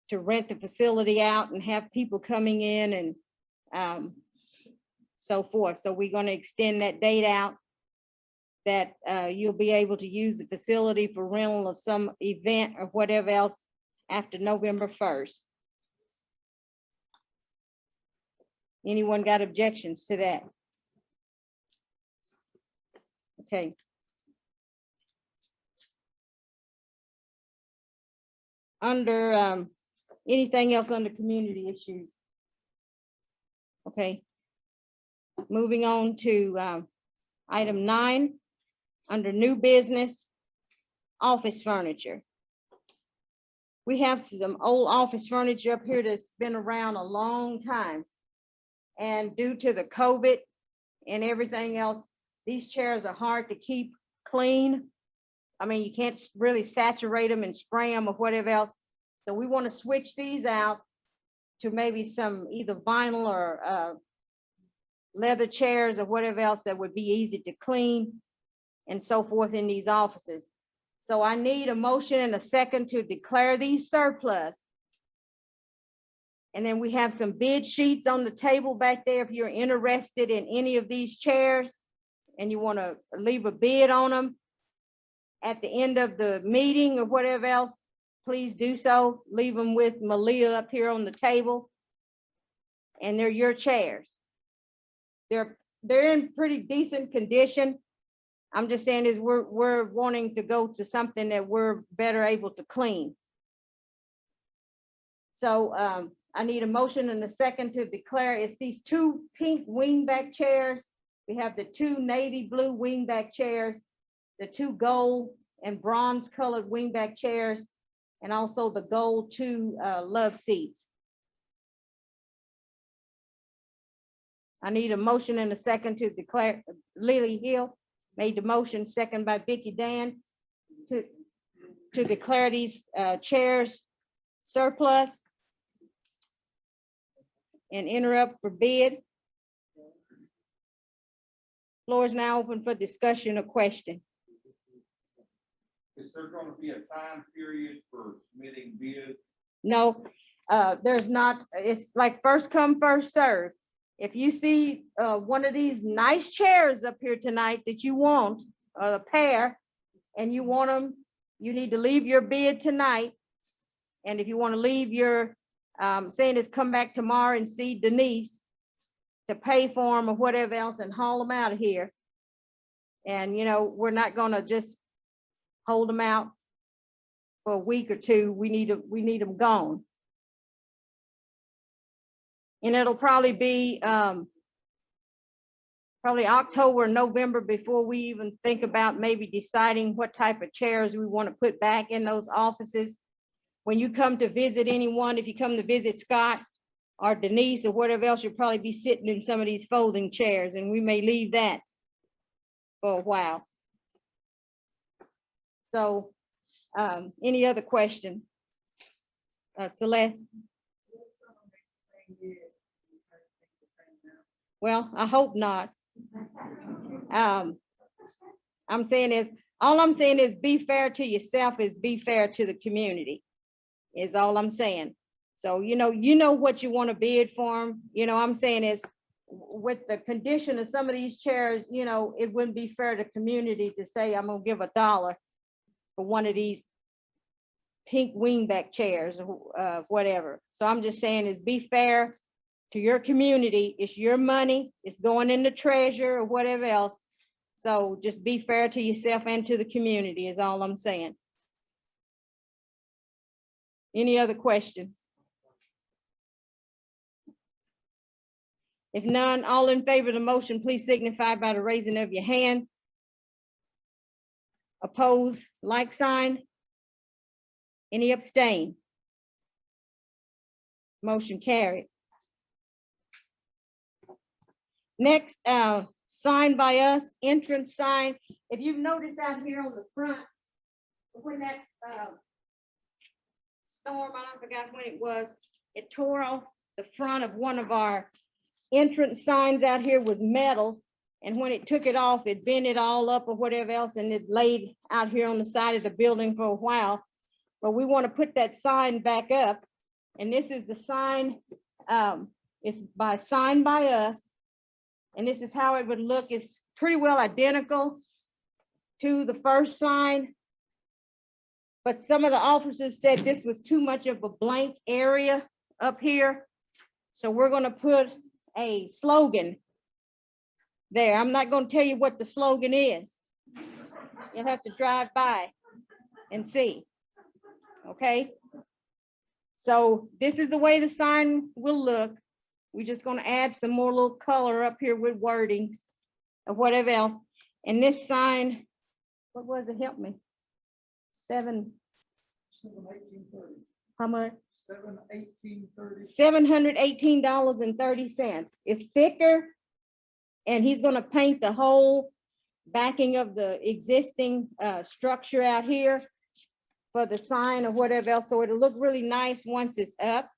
to rent the facility out and have people coming in and so forth. So we're going to extend that date out that you'll be able to use the facility for rental of some event or whatever else after November 1st. Anyone got objections to that? Okay. Under anything else under community issues? Okay. Moving on to item 9, under new business, office furniture. We have some old office furniture up here that's been around a long time. And due to the COVID and everything else, These chairs are hard to keep clean. I mean, you can't really saturate them and spray them or whatever else. So we want to switch these out to maybe some either vinyl or leather chairs or whatever else that would be easy to clean and so forth in these offices. So I need a motion and a second to declare these surplus. And then we have some bid sheets on the table back there if you're interested in any of these chairs and you want to leave a bid on them at the end of the meeting or whatever else, please do so. Leave them with Malia up here on the table. And they're your chairs. They're in pretty decent condition. I'm just saying is we're wanting to go to something that we're better able to clean. So I need a motion and a second to declare it's these two pink wingback chairs. We have the two navy blue wingback chairs, the two gold and bronze colored wingback chairs, and also the gold two love seats. I need a motion and a second to declare. Lily Hill made the motion, second by Vicky Dan, to declare these chairs surplus and enter up for bid. Floor is now open for discussion or question. Is there gonna be a time period for submitting bids? No, there's not. It's like first come, first serve. If you see one of these nice chairs up here tonight that you want, a pair, and you want them, you need to leave your bid tonight. And if you want to leave your, saying is come back tomorrow and see Denise to pay for them or whatever else and haul them out of here. And, you know, we're not gonna just hold them out for a week or two. We need them gone. And it'll probably be probably October, November before we even think about maybe deciding what type of chairs we want to put back in those offices. When you come to visit anyone, if you come to visit Scott or Denise or whatever else, you'll probably be sitting in some of these folding chairs, and we may leave that for a while. So any other question? Celeste? Well, I hope not. I'm saying is, all I'm saying is be fair to yourself, is be fair to the community, is all I'm saying. So, you know what you want to bid for them. You know, I'm saying is with the condition of some of these chairs, you know, it wouldn't be fair to community to say, I'm gonna give $1 for one of these pink wingback chairs, whatever. So I'm just saying is be fair to your community. It's your money. It's going in the treasure or whatever else. So just be fair to yourself and to the community is all I'm saying. Any other questions? If none, all in favor of the motion, please signify by the raising of your hand. Oppose, like sign. Any abstain? Motion carried. Next, sign by us, entrance sign. If you've noticed out here on the front, when that storm, I forgot when it was, it tore off the front of one of our entrance signs out here was metal. And when it took it off, it bent it all up or whatever else, and it laid out here on the side of the building for a while. But we want to put that sign back up. And this is the sign, it's by Sign by Us. And this is how it would look. It's pretty well identical to the first sign. But some of the officers said this was too much of a blank area up here. So we're gonna put a slogan there. I'm not gonna tell you what the slogan is. You'll have to drive by and see, okay? So this is the way the sign will look. We're just gonna add some more little color up here with wordings or whatever else. And this sign, what was it? Help me. How much? $718.30. It's thicker, and he's gonna paint the whole backing of the existing structure out here for the sign or whatever else, so it'll look really nice once it's up.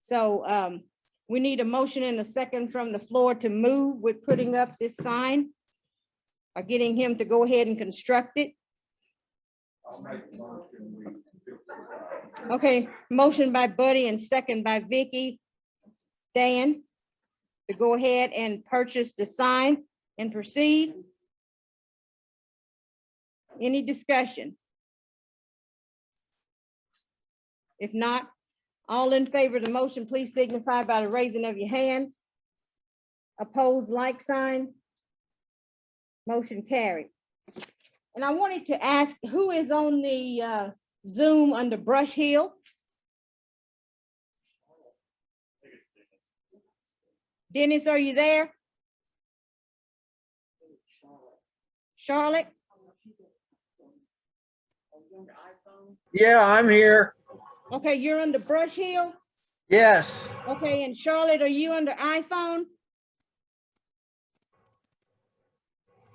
So we need a motion and a second from the floor to move with putting up this sign or getting him to go ahead and construct it. I'll make the motion. We do it. Okay, motion by Buddy and second by Vicky. Dan, to go ahead and purchase the sign and proceed. Any discussion? If not, all in favor of the motion, please signify by the raising of your hand. Opposed, like sign. Motion carried. And I wanted to ask, who is on the Zoom under Brush Hill? Dennis, are you there? Charlotte? Yeah, I'm here. Okay, you're under Brush Hill? Yes. Okay, and Charlotte, are you under iPhone?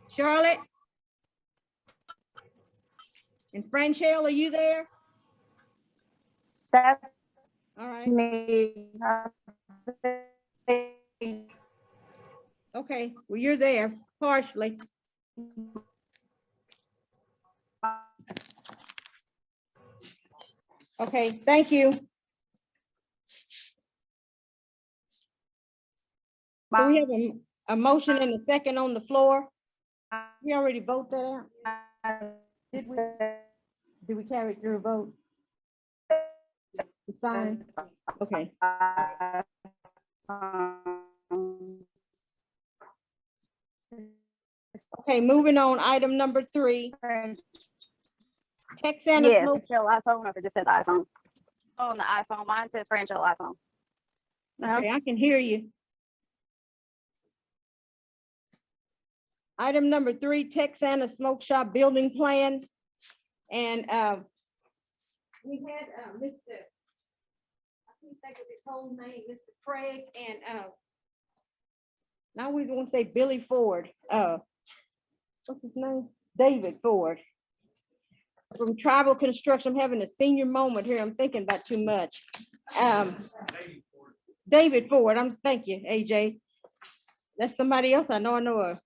Charlotte? And Franchelle, are you there? That's All right, me. okay, well, you're there partially. Okay, thank you. So we have a motion and a second on the floor. We already vote that out? Did we carry it through a vote? The sign? Okay, okay, moving on, item number 3. Texana Yes, Smoke, Franchelle iPhone, or if it just says iPhone. Oh, on the iPhone, mine says Franchelle iPhone. No, okay, I can hear you. Item number 3, Texana Smoke Shop building plans. And we had Mr. I can't think of his whole name, Mr. Craig, and I always want to say Billy Ford. What's his name? David Ford. From Tribal Construction. I'm having a senior moment here. I'm thinking about too much. David Ford, thank you, AJ. That's somebody else I know of.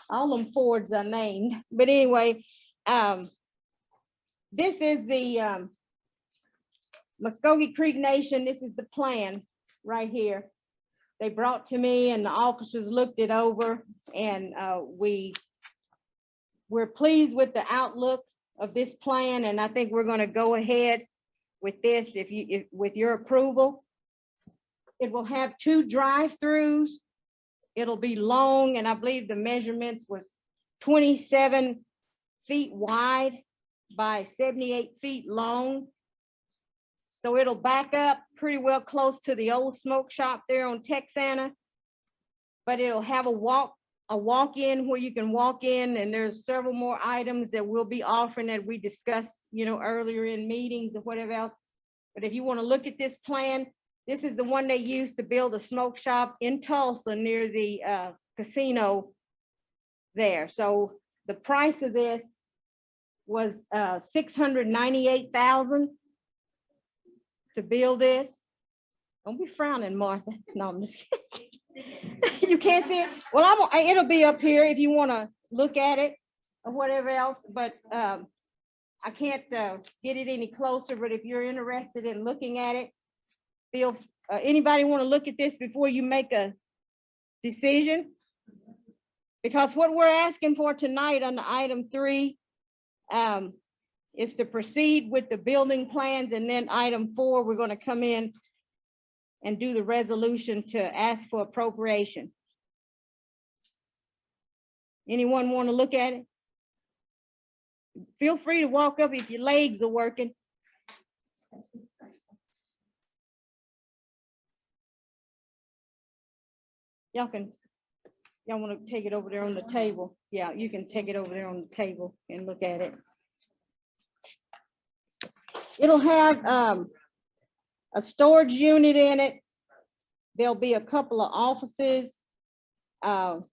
All them Fords are named, but anyway, this is the Muskogee Creek Nation. This is the plan right here. They brought to me and the officers looked it over, and we're pleased with the outlook of this plan, and I think we're going to go ahead with this with your approval. It will have 2 drive-throughs. It'll be long, and I believe the measurements was 27 feet wide by 78 feet long. So it'll back up pretty well close to the old smoke shop there on Texana. But it'll have a walk-in where you can walk in, and there's several more items that we'll be offering that we discussed, earlier in meetings or whatever else. But if you want to look at this plan, this is the one they used to build a smoke shop in Tulsa near the casino there. So the price of this was $698,000 to build this. Don't be frowning, Martha. No, I'm just kidding. You can't see it? Well, it'll be up here if you want to look at it or whatever else, but I can't get it any closer, but if you're interested in looking at it, anybody want to look at this before you make a decision? Because what we're asking for tonight on item 3 is to proceed with the building plans, and then item 4, we're going to come in and do the resolution to ask for appropriation. Anyone want to look at it? Feel free to walk up if your legs are working. Y'all want to take it over there on the table? Yeah, you can take it over there on the table and look at it. It'll have a storage unit in it. There'll be a couple of offices. And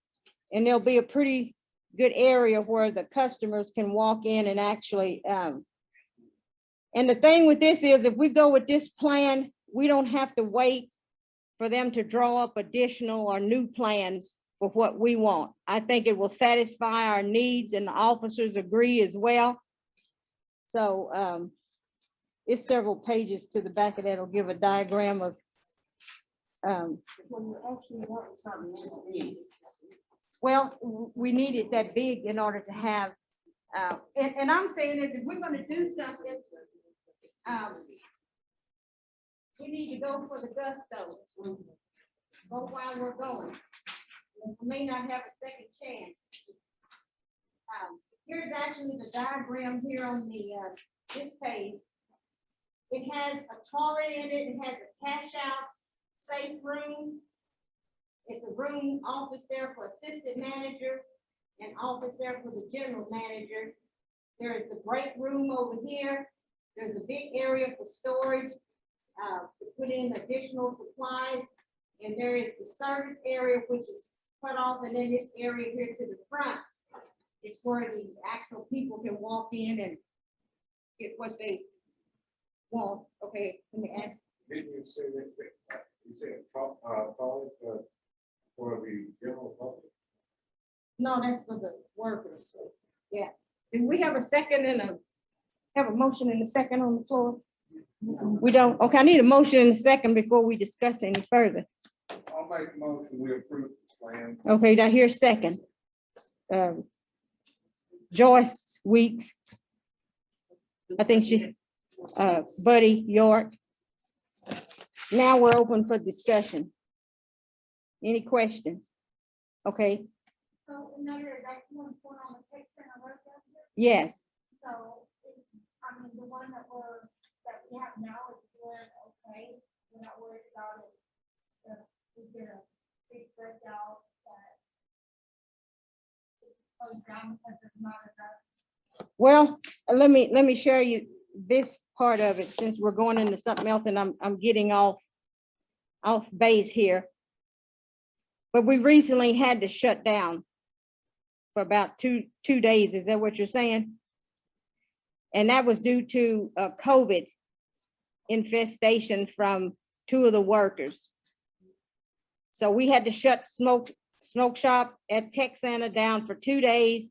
And there'll be a pretty good area where the customers can walk in and actually, and the thing with this is if we go with this plan, we don't have to wait for them to draw up additional or new plans for what we want. I think it will satisfy our needs and the officers agree as well. So it's several pages to the back of that will give a diagram of When you actually want something this big. well, we need it that big in order to have, and I'm saying is if we're gonna do something, we need to go for the gusto. Go while we're going. We may not have a second chance. Here's actually the diagram here on the, this page. It has a toilet in it, it has a cash out safe room. It's a room, office there for assistant manager, and office there for the general manager. There is the break room over here. There's a big area for storage, to put in additional supplies. And there is the service area, which is cut off, and then this area here to the front is where the actual people can walk in and get what they want. Okay, let me ask. Didn't you say that, you said, toilet for the general public? No, that's for the workers. Yeah. Do we have a second and have a motion and a second on the floor? We don't. Okay, I need a motion and a second before we discuss any further. I'll make a motion, we approve the plan. Okay, now here's second. Joyce Weeks. I think she, Buddy York. Now we're open for discussion. Any questions? Okay, So another, that's one point on the tech center road down here. yes. So, I mean, the one that we have now is doing okay. We're not worried about it. We did a big breakout that closed down because it's not enough. Well, let me share you this part of it since we're going into something else and I'm getting off base here. But we recently had to shut down for about two days. Is that what you're saying? And that was due to a COVID infestation from 2 of the workers. So we had to shut smoke shop at Texana down for 2 days,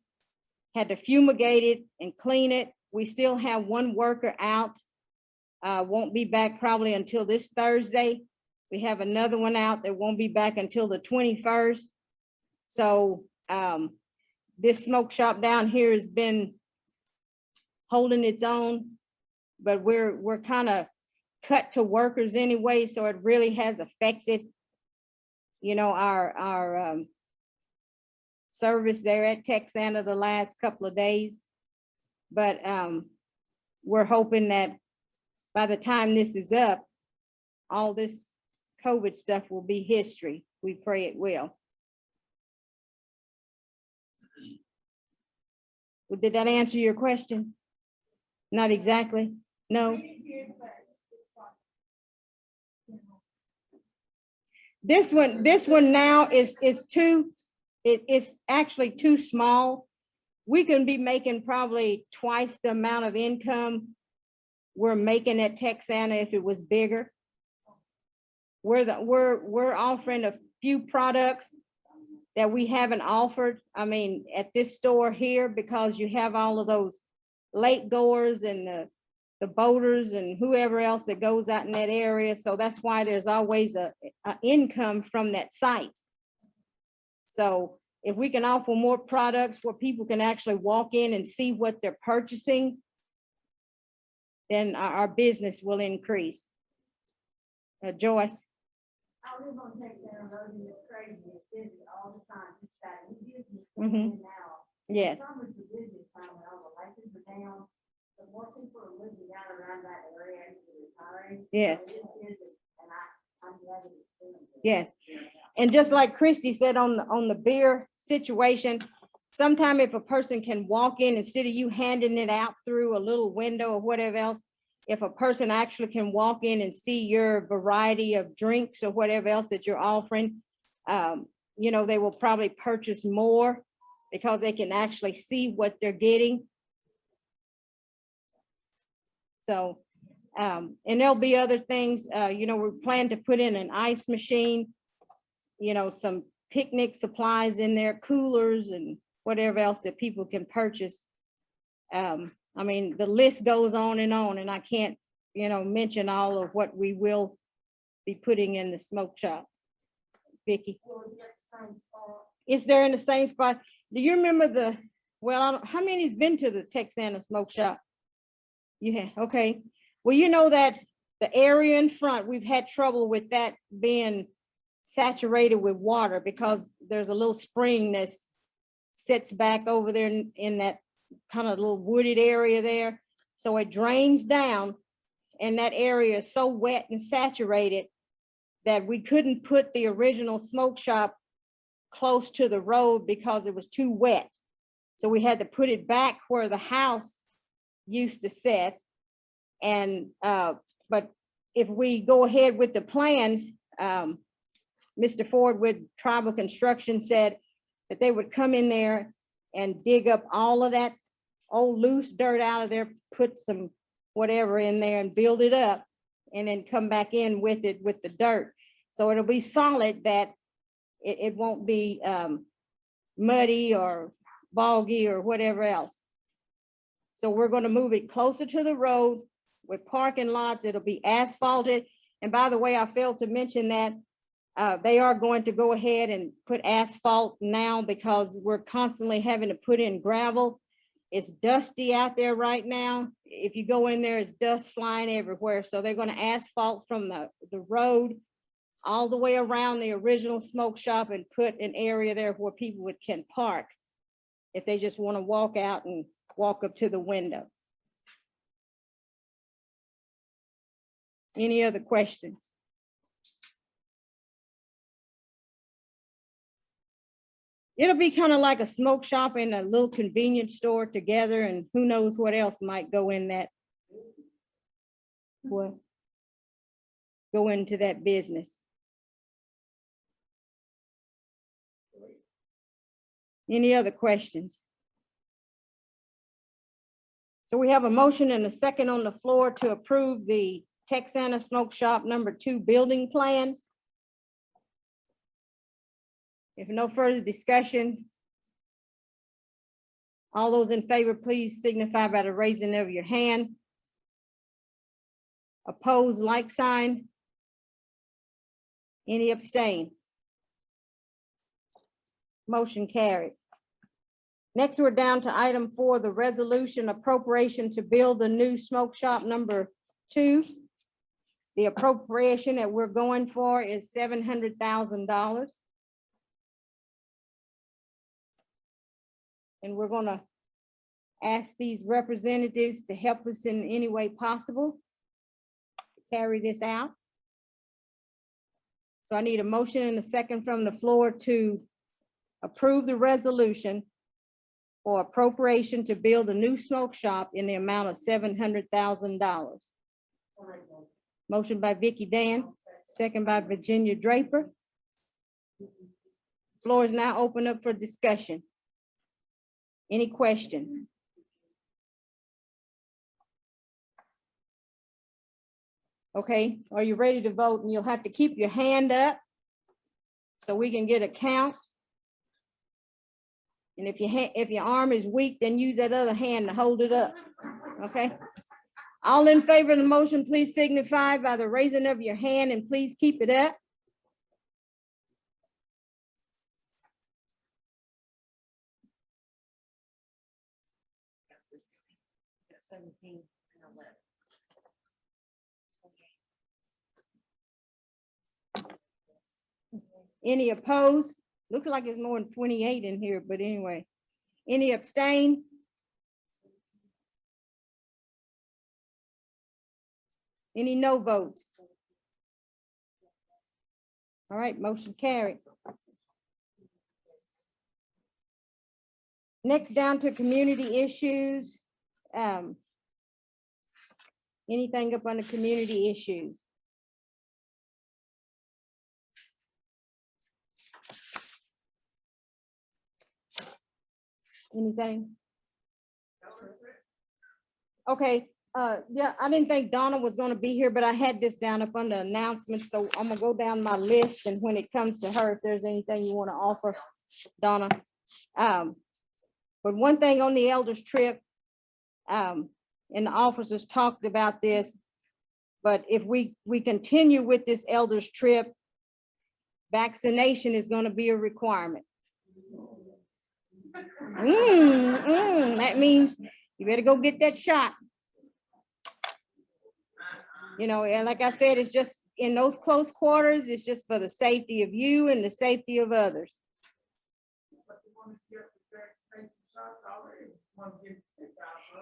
had to fumigate it and clean it. We still have 1 worker out. Won't be back probably until this Thursday. We have another one out that won't be back until the 21st. So this smoke shop down here has been holding its own, but we're kind of cut to workers anyway, so it really has affected, you know, our service there at Texana the last couple of days. But we're hoping that by the time this is up, all this COVID stuff will be history. We pray it will. Well, did that answer your question? Not exactly. No. This one now is too, it's actually too small. We can be making probably twice the amount of income we're making at Texana if it was bigger. We're offering a few products that we haven't offered. I mean, at this store here, because you have all of those lake goers and the boaters and whoever else that goes out in that area. So that's why there's always a income from that site. So if we can offer more products where people can actually walk in and see what they're purchasing, then our business will increase. Joyce. I live on Texana Road and it's crazy. It's busy all the time. It's that new business Mhm. coming in now. Yes. Summer's the business time when all the lights are down. The more people are living down around that area and retiring. Yes. So it is busy, and I'm glad it's doing it. Yes. And just like Christy said on the beer situation, sometime if a person can walk in instead of you handing it out through a little window or whatever else, if a person actually can walk in and see your variety of drinks or whatever else that you're offering, you know, they will probably purchase more because they can actually see what they're getting. So, and there'll be other things, you know, we plan to put in an ice machine, you know, some picnic supplies in there, coolers and whatever else that people can purchase. I mean, the list goes on, and I can't, you know, mention all of what we will be putting in the smoke shop. Vicky, is there in the same spot? Do you remember the, well, I don't, how many's been to the Texana smoke shop? You have, okay. Well, you know that the area in front, we've had trouble with that being saturated with water because there's a little spring that sits back over there in that kind of little wooded area there. So it drains down, and that area is so wet and saturated that we couldn't put the original smoke shop close to the road because it was too wet. So we had to put it back where the house used to sit. And, but if we go ahead with the plans, Mr. Ford with Tribal Construction said that they would come in there and dig up all of that old loose dirt out of there, put some whatever in there and build it up, and then come back in with it with the dirt. So it'll be solid, that it won't be muddy or boggy or whatever else. So we're going to move it closer to the road with parking lots. It'll be asphalted. And by the way, I failed to mention that they are going to go ahead and put asphalt now because we're constantly having to put in gravel. It's dusty out there right now. If you go in there, it's dust flying everywhere. So they're going to asphalt from the road all the way around the original smoke shop and put an area there where people can park if they just want to walk out and walk up to the window. Any other questions? It'll be kind of like a smoke shop and a little convenience store together, and who knows what else might go in that. What? Go into that business. Any other questions? So we have a motion and a second on the floor to approve the Texana Smoke Shop #2 building plans. If no further discussion, all those in favor, please signify by the raising of your hand. Opposed, like sign. Any abstain? Motion carried. Next, we're down to item 4, the resolution appropriation to build a new smoke shop #2. The appropriation that we're going for is $700,000. And we're gonna ask these representatives to help us in any way possible to carry this out. So I need a motion and a second from the floor to approve the resolution for appropriation to build a new smoke shop in the amount of $700,000. Motion by Vicky Dan, second by Virginia Draper. Floor is now open up for discussion. Any question? Okay, are you ready to vote? And you'll have to keep your hand up so we can get a count. And if your arm is weak, then use that other hand to hold it up. Okay. All in favor of the motion, please signify by the raising of your hand, and please keep it up. Any opposed? Looks like it's more than 28 in here, but anyway. Any abstain? Any no votes? All right, motion carried. Next, down to community issues. Anything up on the community issues? Anything? Okay, yeah, I didn't think Donna was gonna be here, but I had this down up under announcements, so I'm gonna go down my list, and when it comes to her, if there's anything you wanna offer, Donna. But one thing on the elders trip, and the officers talked about this, but if we continue with this elders trip, vaccination is gonna be a requirement. That means you better go get that shot. You know, and like I said, it's just in those close quarters, it's just for the safety of you and the safety of others.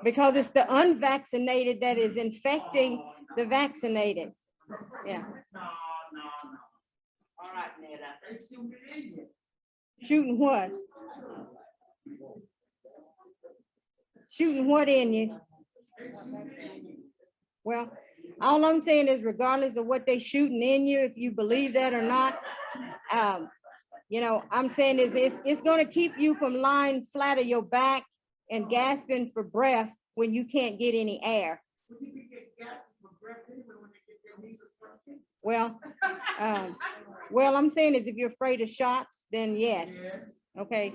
Because it's the unvaccinated that is infecting the vaccinated. Yeah. All right, Netta. Shooting what? Shooting what in you? Well, all I'm saying is regardless of what they shooting in you, if you believe that or not, you know, I'm saying is it's gonna keep you from lying flat on your back and gasping for breath when you can't get any air. Well, well, I'm saying is if you're afraid of shots, then yes. Okay,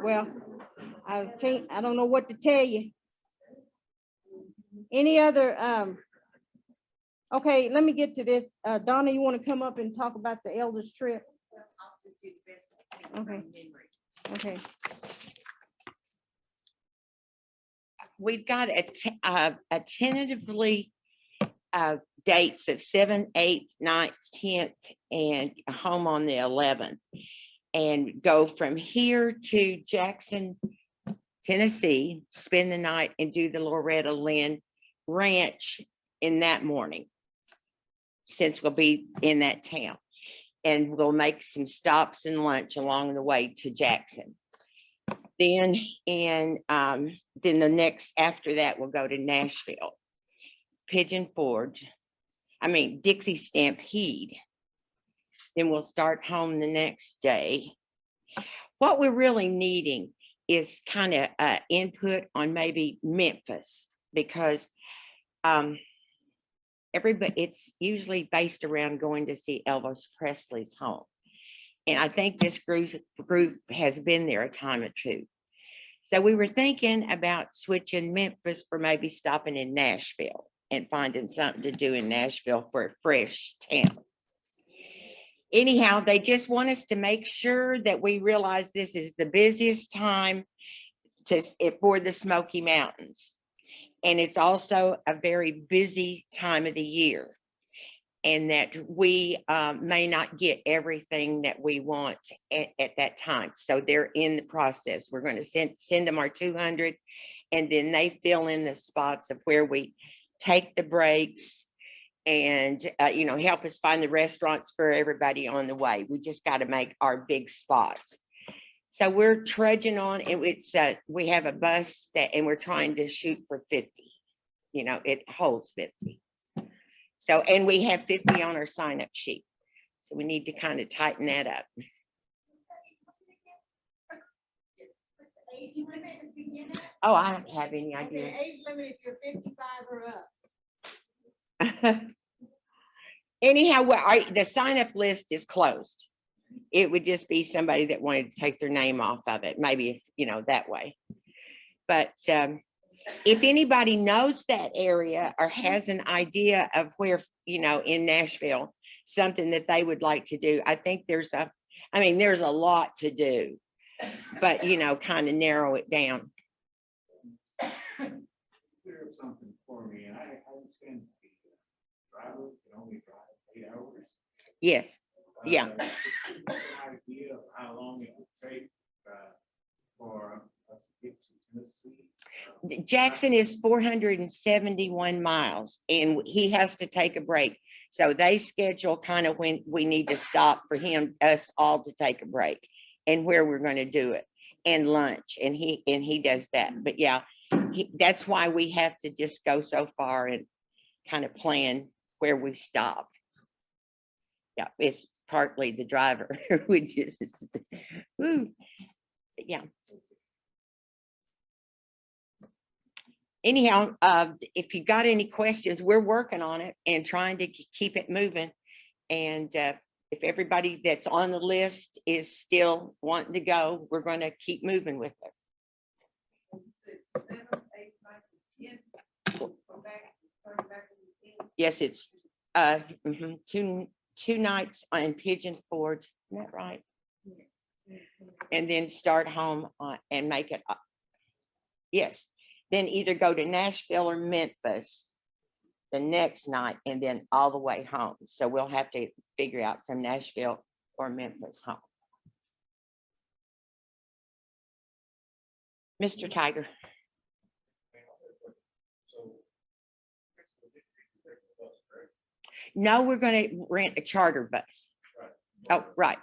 well, I don't know what to tell you. Any other, okay, let me get to this. Donna, you want to come up and talk about the elders trip? Okay, okay. We've got a tentatively dates of 7th, 8th, 9th, 10th, and home on the 11th. And go from here to Jackson, Tennessee, spend the night and do the Loretta Lynn Ranch in that morning, since we'll be in that town. And we'll make some stops and lunch along the way to Jackson. Then then the next after that, we'll go to Nashville, Pigeon Forge, Dixie Stampede. Then we'll start home the next day. What we're really needing is kind of input on maybe Memphis, because it's usually based around going to see Elvis Presley's home. And I think this group has been there a time or two. So we were thinking about switching Memphis for maybe stopping in Nashville and finding something to do in Nashville for a fresh town. Anyhow, they just want us to make sure that we realize this is the busiest time for the Smoky Mountains. And it's also a very busy time of the year. And that we may not get everything that we want at that time. So they're in the process. We're going to send them our 200, and then they fill in the spots of where we take the breaks and, help us find the restaurants for everybody on the way. We just got to make our big spots. So we're trudging on, and we have a bus and we're trying to shoot for 50. It holds 50. So, and we have 50 on our sign up sheet. So we need to kind of tighten that up. Oh, I don't have any idea. Okay, age limit if you're 55 or up. Anyhow, the sign up list is closed. It would just be somebody that wanted to take their name off of it, maybe, that way. But if anybody knows that area or has an idea of where, in Nashville, something that they would like to do, I think there's a lot to do, but, kind of narrow it down. Clear up something for me, and I understand the driver can only drive 8 hours. Yes, yeah. Just an idea of how long it would take for us to get to Tennessee. Jackson is 471 miles, and he has to take a break. So they schedule kind of when we need to stop for us all to take a break, and where we're going to do it, and lunch, and he does that. But yeah, that's why we have to just go so far and kind of plan where we stop. Yeah, it's partly the driver, which is, yeah. anyhow, if you got any questions, we're working on it and trying to keep it moving. And if everybody that's on the list is still wanting to go, we're going to keep moving with it. 7, 8, 9, 10. Go back, start back in 10. Yes, it's two nights on Pigeon Forge, isn't that right? And then start home and make it up. Yes, then either go to Nashville or Memphis the next night and then all the way home. So we'll have to figure out from Nashville or Memphis home. Mr. Tiger. No, we're going to rent a charter bus. Oh, right.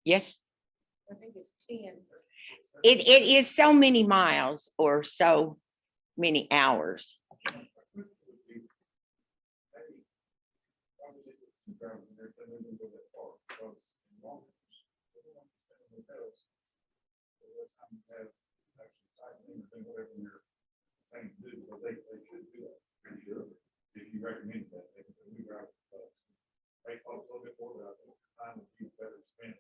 Yes, I think it's 10. it is so many miles or so many hours. If you recommend that, they can move out. They cost a little bit more, but I think the time would be better spent.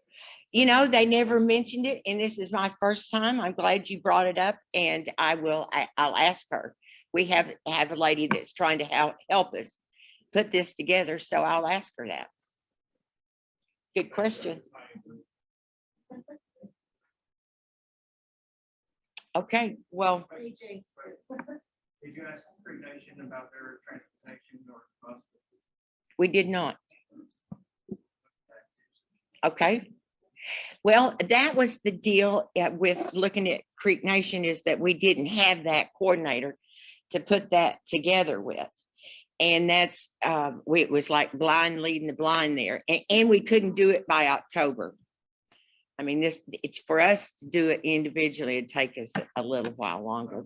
You know, they never mentioned it, and this is my first time. I'm glad you brought it up, and I'll ask her. We have a lady that's trying to help us put this together, so I'll ask her that. Good question. Okay, well, Did you ask Creek Nation about their transportation or bus? we did not. Okay. Well, that was the deal with looking at Creek Nation, is that we didn't have that coordinator to put that together with. And that's, it was like blind leading the blind there. And we couldn't do it by October. I mean, it's for us to do it individually, it'd take us a little while longer.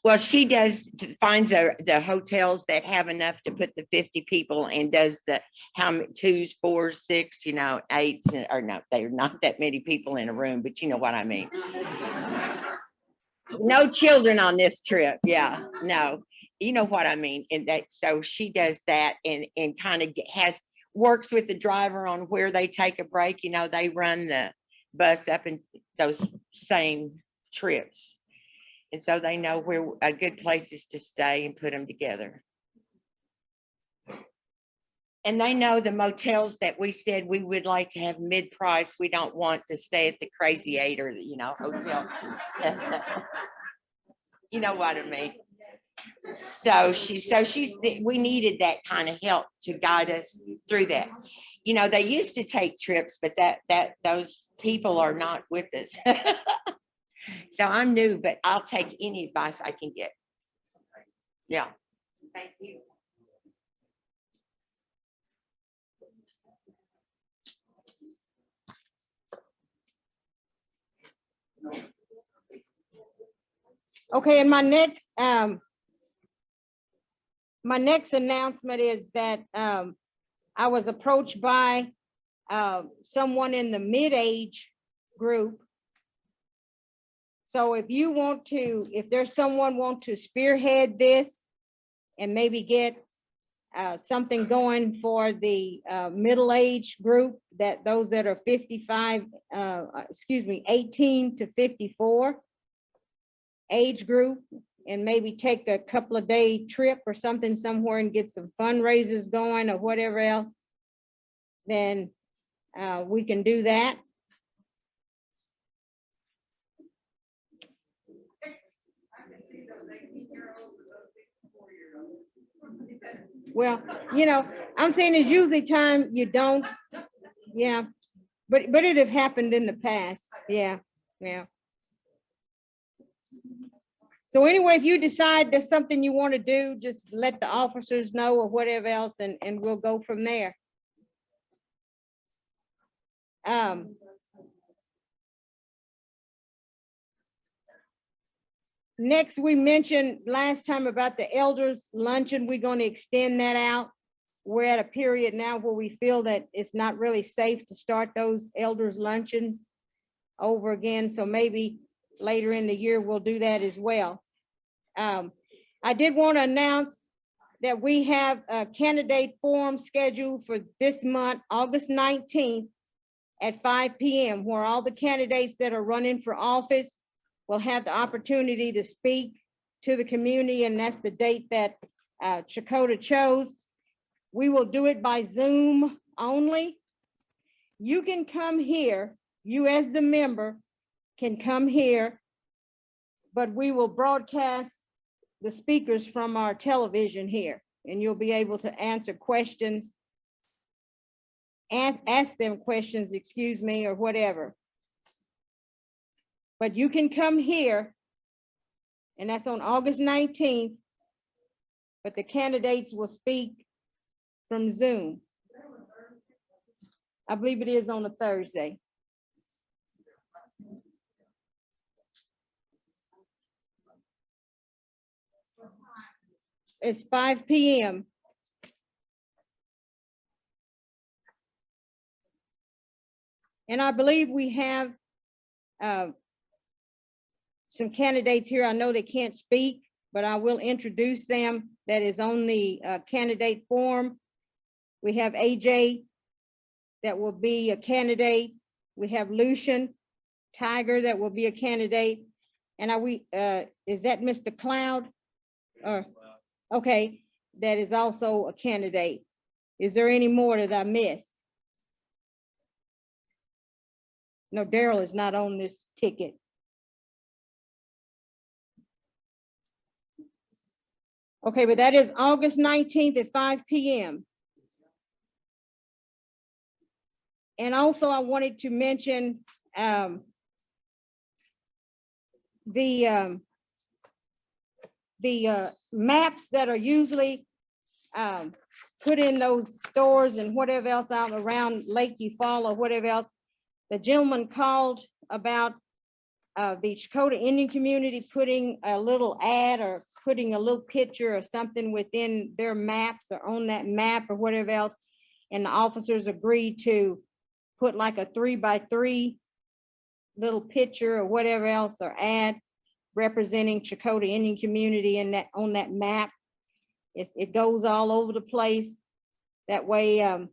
Well, she finds the hotels that have enough to put the 50 people and does the how many 2s, 4s, 6, 8s, or no, they're not that many people in a room, but you know what I mean. No children on this trip. Yeah, no, you know what I mean. And so she does that and kind of works with the driver on where they take a break. They run the bus up in those same trips. And so they know where a good place is to stay and put them together. And they know the motels that we said we would like to have mid-price. We don't want to stay at the Crazy 8 or, hotel. You know what I mean? So we needed that kind of help to guide us through that. They used to take trips, but those people are not with us. So I'm new, but I'll take any advice I can get. Yeah. Thank you. Okay, and my next announcement is that I was approached by someone in the mid-age group. So if there's someone want to spearhead this and maybe get something going for the middle-age group, that those that are 18 to 54 age group, and maybe take a couple of day trip or something somewhere and get some fundraisers going or whatever else, then we can do that. Well, I'm saying it's usually time you don't, yeah, but it have happened in the past. Yeah. So anyway, if you decide there's something you want to do, just let the officers know or whatever else, and we'll go from there. Next, we mentioned last time about the elders luncheon. We're going to extend that out. We're at a period now where we feel that it's not really safe to start those elders luncheons. over again, so maybe later in the year we'll do that as well. I did want to announce that we have a candidate forum scheduled for this month, August 19th at 5 p.m., where all the candidates that are running for office will have the opportunity to speak to the community, and that's the date that Chakota chose. We will do it by Zoom only. You can come here, you as the member can come here, but we will broadcast the speakers from our television here, and you'll be able to answer questions and ask them questions, excuse me, or whatever. But you can come here, and that's on August 19th, but the candidates will speak from Zoom. I believe it is on a Thursday. It's 5 p.m. And I believe we have some candidates here. I know they can't speak, but I will introduce them. That is on the candidate form. We have AJ that will be a candidate. We have Lucian Tiger that will be a candidate. And is that Mr. Cloud? Or, okay, that is also a candidate. Is there any more that I missed? No, Daryl is not on this ticket. Okay, but that is August 19th at 5 p.m. And also I wanted to mention the maps that are usually put in those stores and whatever else out around Lake Eufaula or whatever else. The gentleman called about the Chakota Indian community putting a little ad or putting a little picture or something within their maps or on that map or whatever else. And the officers agreed to put like a 3x3 little picture or whatever else or ad representing Chakota Indian community in that on that map. It goes all over the place. That way,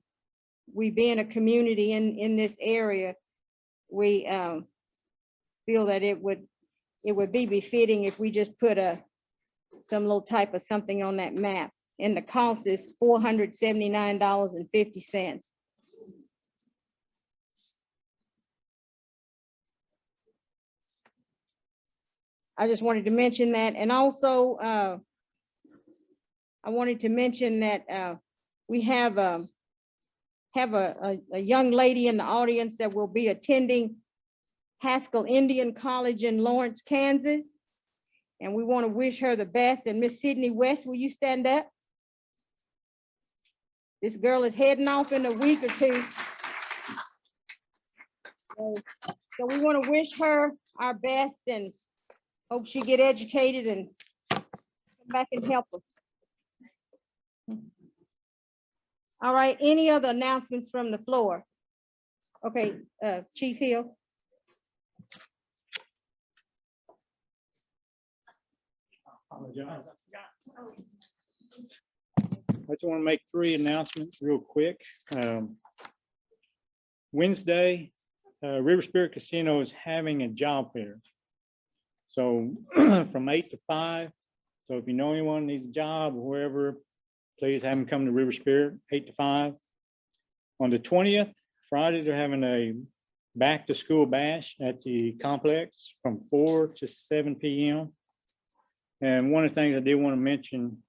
we being a community in this area, we feel that it would be befitting if we just put some little type of something on that map. And the cost is $479.50. I just wanted to mention that. And also, I wanted to mention that we have a young lady in the audience that will be attending Haskell Indian College in Lawrence, Kansas. And we want to wish her the best. And Miss Sydney West, will you stand up? This girl is heading off in a week or two. So we want to wish her our best and hope she get educated and come back and help us. All right, any other announcements from the floor? Okay, Chief Hill. I just want to make 3 announcements real quick. Wednesday, River Spirit Casino is having a job fair. So from 8 to 5. So if you know anyone needs a job or wherever, please have them come to River Spirit, 8 to 5. On the 20th, Friday, they're having a back to school bash at the complex from 4 to 7 p.m. And one of the things I did want to mention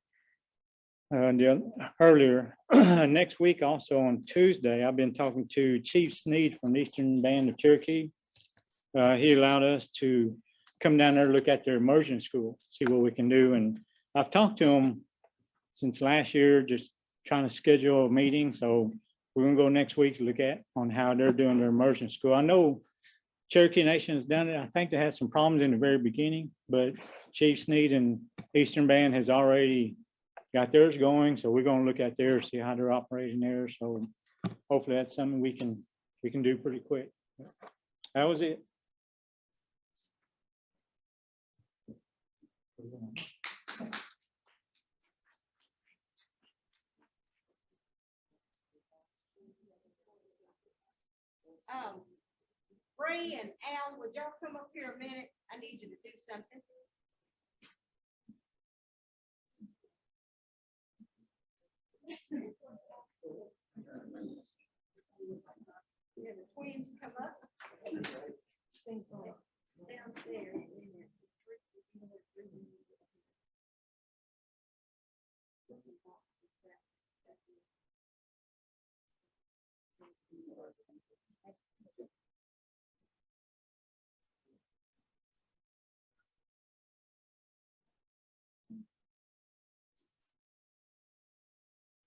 earlier, next week, also on Tuesday, I've been talking to Chief Sneed from the Eastern Band of Cherokee. He allowed us to come down there, look at their immersion school, see what we can do. And I've talked to him since last year, just trying to schedule a meeting. So we're gonna go next week to look at on how they're doing their immersion school. I know Cherokee Nation has done it. I think they had some problems in the very beginning, but Chief Sneed and Eastern Band has already got theirs going. So we're gonna look at theirs, see how they're operating there. So hopefully that's something we can do pretty quick. That was it. Ray and Al, would y'all come up here a minute? I need you to do something. Yeah, the twins come up. Sing song downstairs.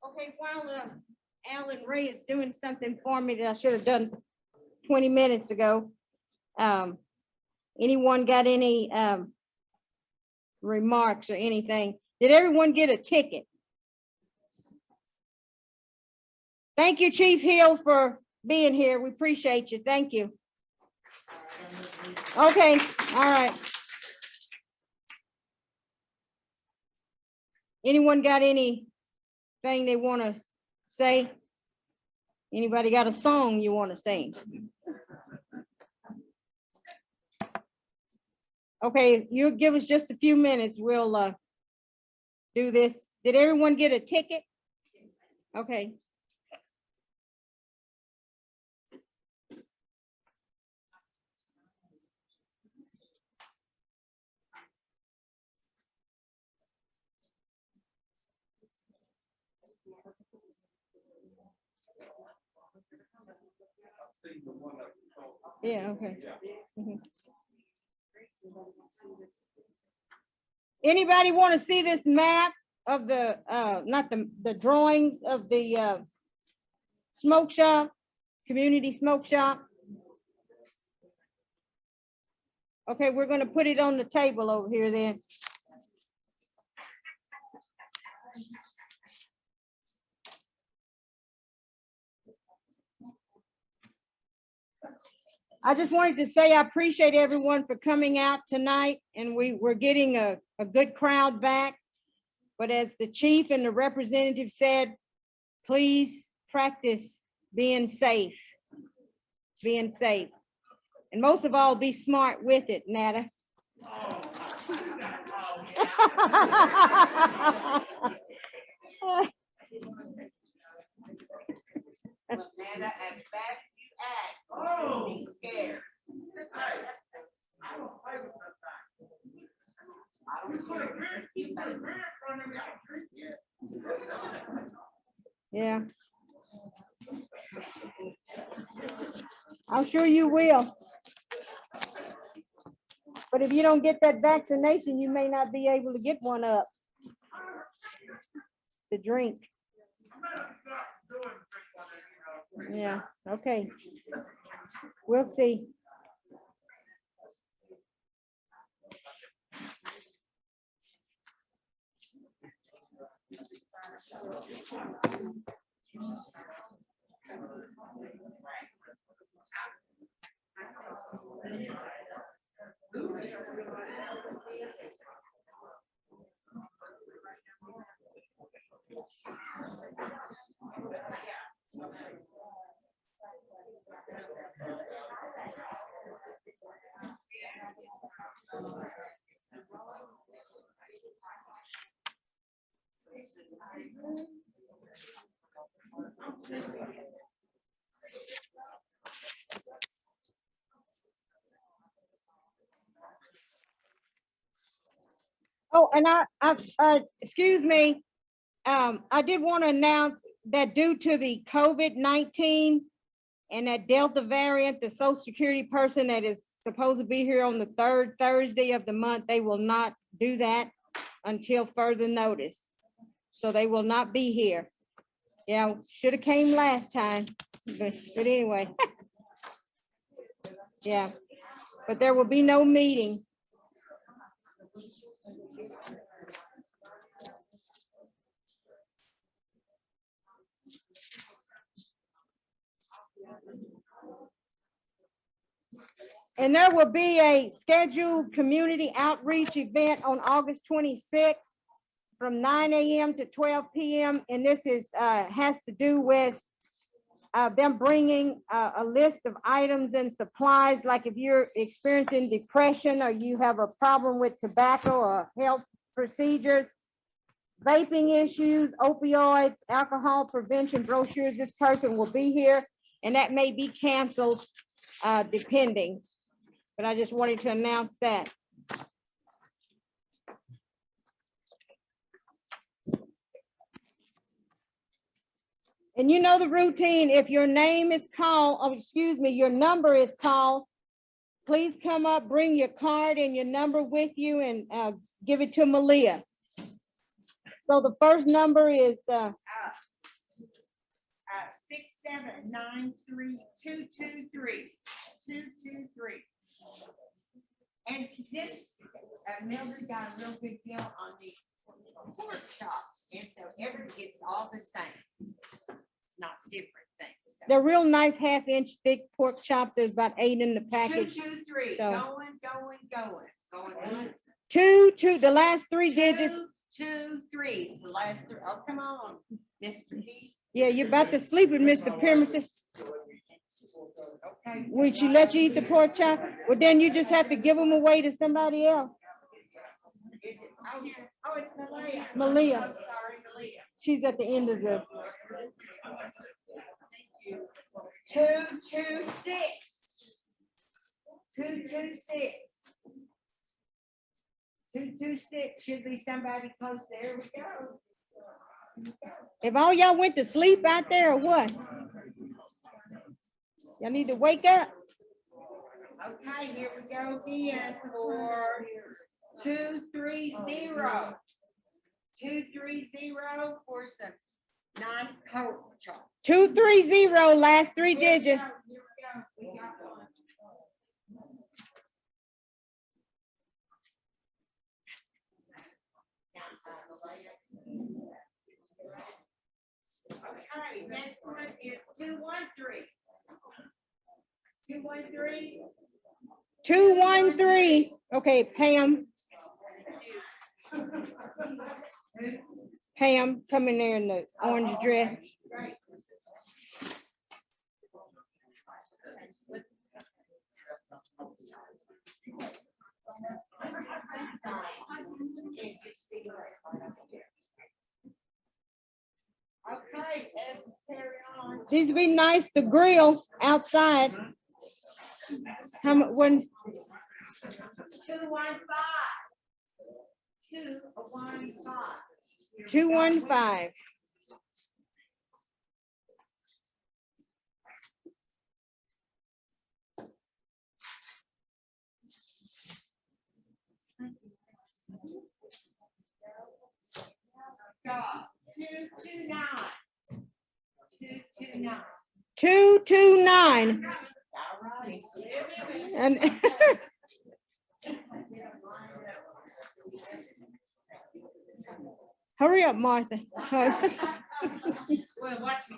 Okay, while Alan Ray is doing something for me that I should have done 20 minutes ago. Anyone got any remarks or anything? Did everyone get a ticket? Thank you, Chief Hill, for being here. We appreciate you. Thank you. Okay, all right. Anyone got anything they want to say? Anybody got a song you want to sing? Okay, you give us just a few minutes. We'll do this. Did everyone get a ticket? Okay. Yeah, okay. Mhm. Anybody want to see this map of the, not the drawings of the smoke shop, community smoke shop? Okay, we're gonna put it on the table over here then. I just wanted to say I appreciate everyone for coming out tonight, and we're getting a good crowd back. But as the chief and the representative said, please practice being safe. Being safe. And most of all, be smart with it, Nada. Nana, as bad as you act, oh, be scared. I don't play with that thing. I don't care. You better drink from him, I'll drink you. Yeah. I'm sure you will. But if you don't get that vaccination, you may not be able to get one up to drink. Yeah, okay. We'll see. Oh, and excuse me, I did want to announce that due to the COVID-19 and that Delta variant, the Social Security person that is supposed to be here on the 3rd Thursday of the month, they will not do that until further notice. So they will not be here. Yeah, should have came last time, but anyway. Yeah, but there will be no meeting. And there will be a scheduled community outreach event on August 26th from 9 a.m. to 12 p.m. And this is has to do with them bringing a list of items and supplies, like if you're experiencing depression or you have a problem with tobacco or health procedures, vaping issues, opioids, alcohol prevention brochures, this person will be here, and that may be canceled depending. But I just wanted to announce that. And you know the routine, if your name is called, oh, excuse me, your number is called, please come up, bring your card and your number with you and give it to Malia. So the first number is 6793223. And this, Mildred got a real good deal on these pork chops, and so it's all the same. It's not different things. So they're real nice 1/2-inch thick pork chops. There's about 8 in the package. 223, So- going once. 2, the last 3 digits. 2, 2, 3, the last 3. Oh, come on, Mr. Keith. Yeah, you're about to sleep with Mr. Pemberton. Okay. Would she let you eat the pork chop? Well, then you just have to give them away to somebody else. Is it? Oh, it's Malia. Malia. I'm sorry, Malia. She's at the end of the, 226. 226. 226 should be somebody close. There we go. if all y'all went to sleep out there or what? Y'all need to wake up. Okay, here we go again for 230. 230 for some nice pork chop. 230, last 3 digits. Here we go. We got one. Okay, next one is 213. 213. 213. Okay, Pam. Pam, come in there in the orange dress. Great. Okay, let's carry on. These would be nice to grill outside. How much, when, 215. 215. 215. Got 229. 229. 229. All righty. And hurry up, Martha. Well, watch me.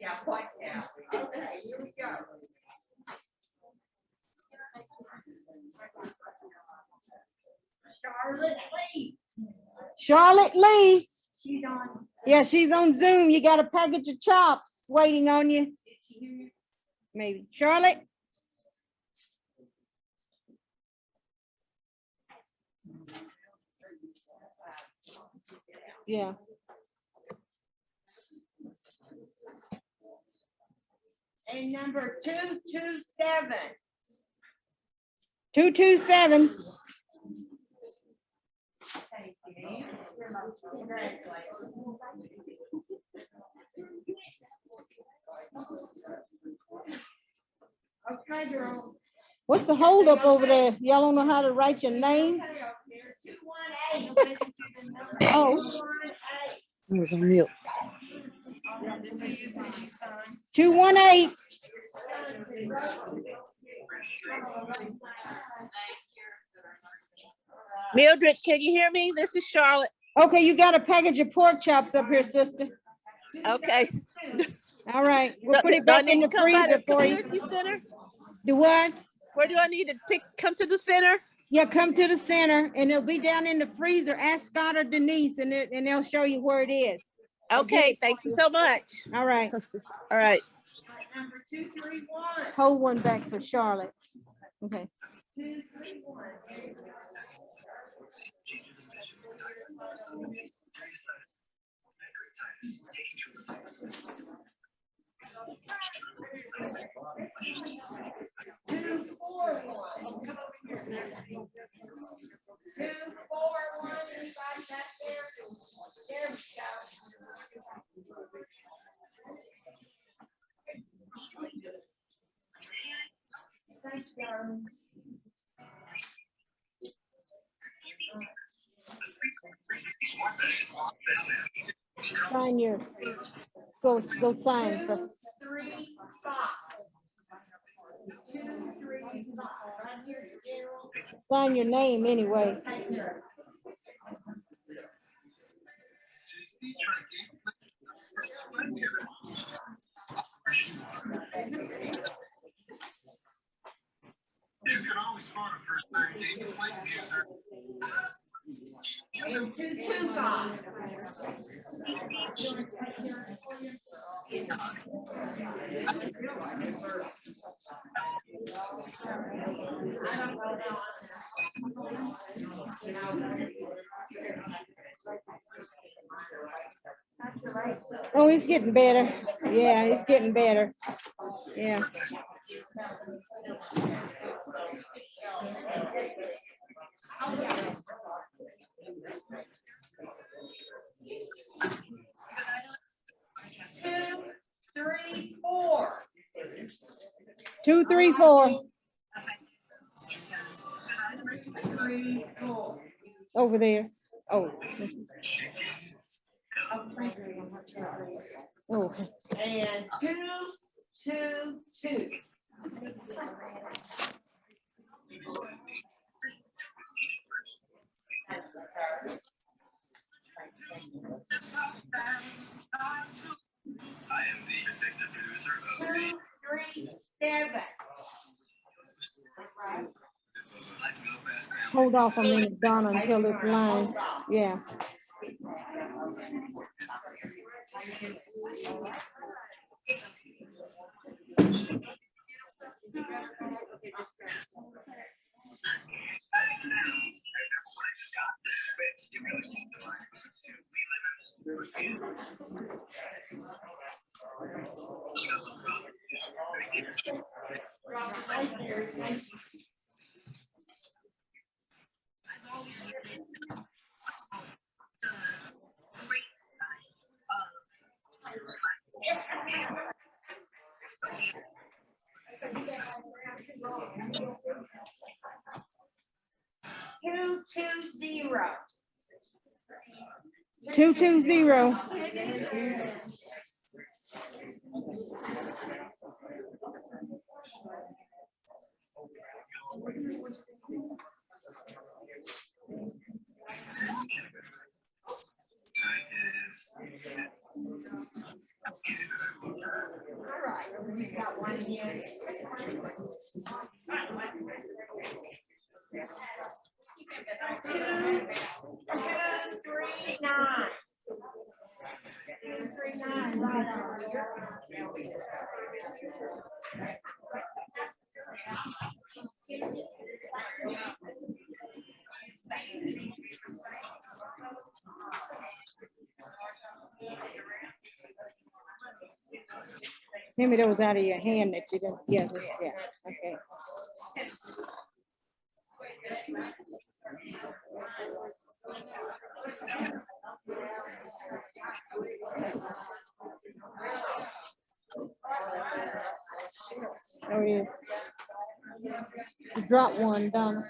Yeah, watch out. Okay, here we go. Charlotte Lee. Charlotte Lee. She's on. Yeah, she's on Zoom. You got a package of chops waiting on you. Did she hear you? Maybe. Charlotte? Yeah. And number 227. 227. Thank you. Congratulations. Okay, girl. What's the holdup over there? Y'all don't know how to write your name? 218. Oh. 218. It was on mute. 218. Mildred, can you hear me? This is Charlotte. Okay, you got a package of pork chops up here, sister. Okay. All right, we'll put it Do I back in need the to come by freezer the for you. community center? Do what? Where do I need to come to the center? Yeah, come to the center and it'll be down in the freezer. Ask Scott or Denise and they'll show you where it is. Okay, thank you so much. All right, All right. Number 231. hold one back for Charlotte. Okay. 231. Two, four, one. Come over here. 241 inside back there. There we go. Thanks, darling. Sign your, go sign for, 3, 5. 2, 3, 5. Right here, Gerald. sign your name anyway. And 225. Oh, he's getting better. Yeah, he's getting better. Yeah. Two, 3, 4. 2, 3, 4 3, 4. over there. Oh. Oh, And 2, 2, 2. I am the executive producer of 2, 3, 7. hold off a minute, Donna, until this line. Yeah. Two, 2, 0. 220. All right, we got one here. 2, 2, 3, 9. 2, 3, 9, right on here. Maybe that was out of your hand that you didn't, yeah, yeah, okay. Oh, yeah. You dropped one, Donna.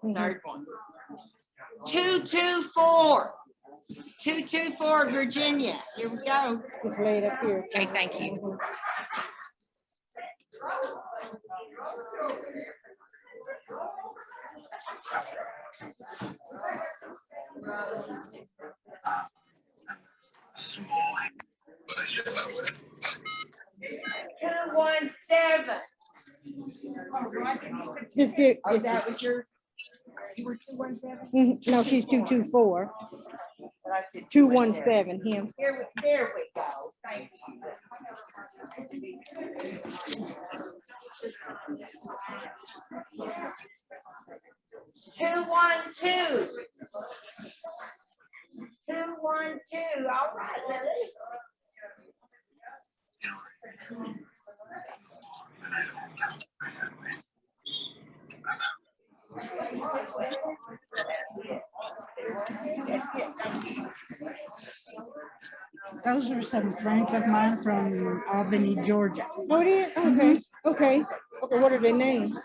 Third one. 224. 224, Virginia. Here we go. Just lay it up here. Okay, thank you. Just give, Oh, just, that was your, you were 217? no, she's 224, But I said 217, him. There we go. Thank you. 212. 212. All right, Lily. Those are some friends of mine from Albany, Georgia. Oh, it is? Okay, okay. Okay, what are their names?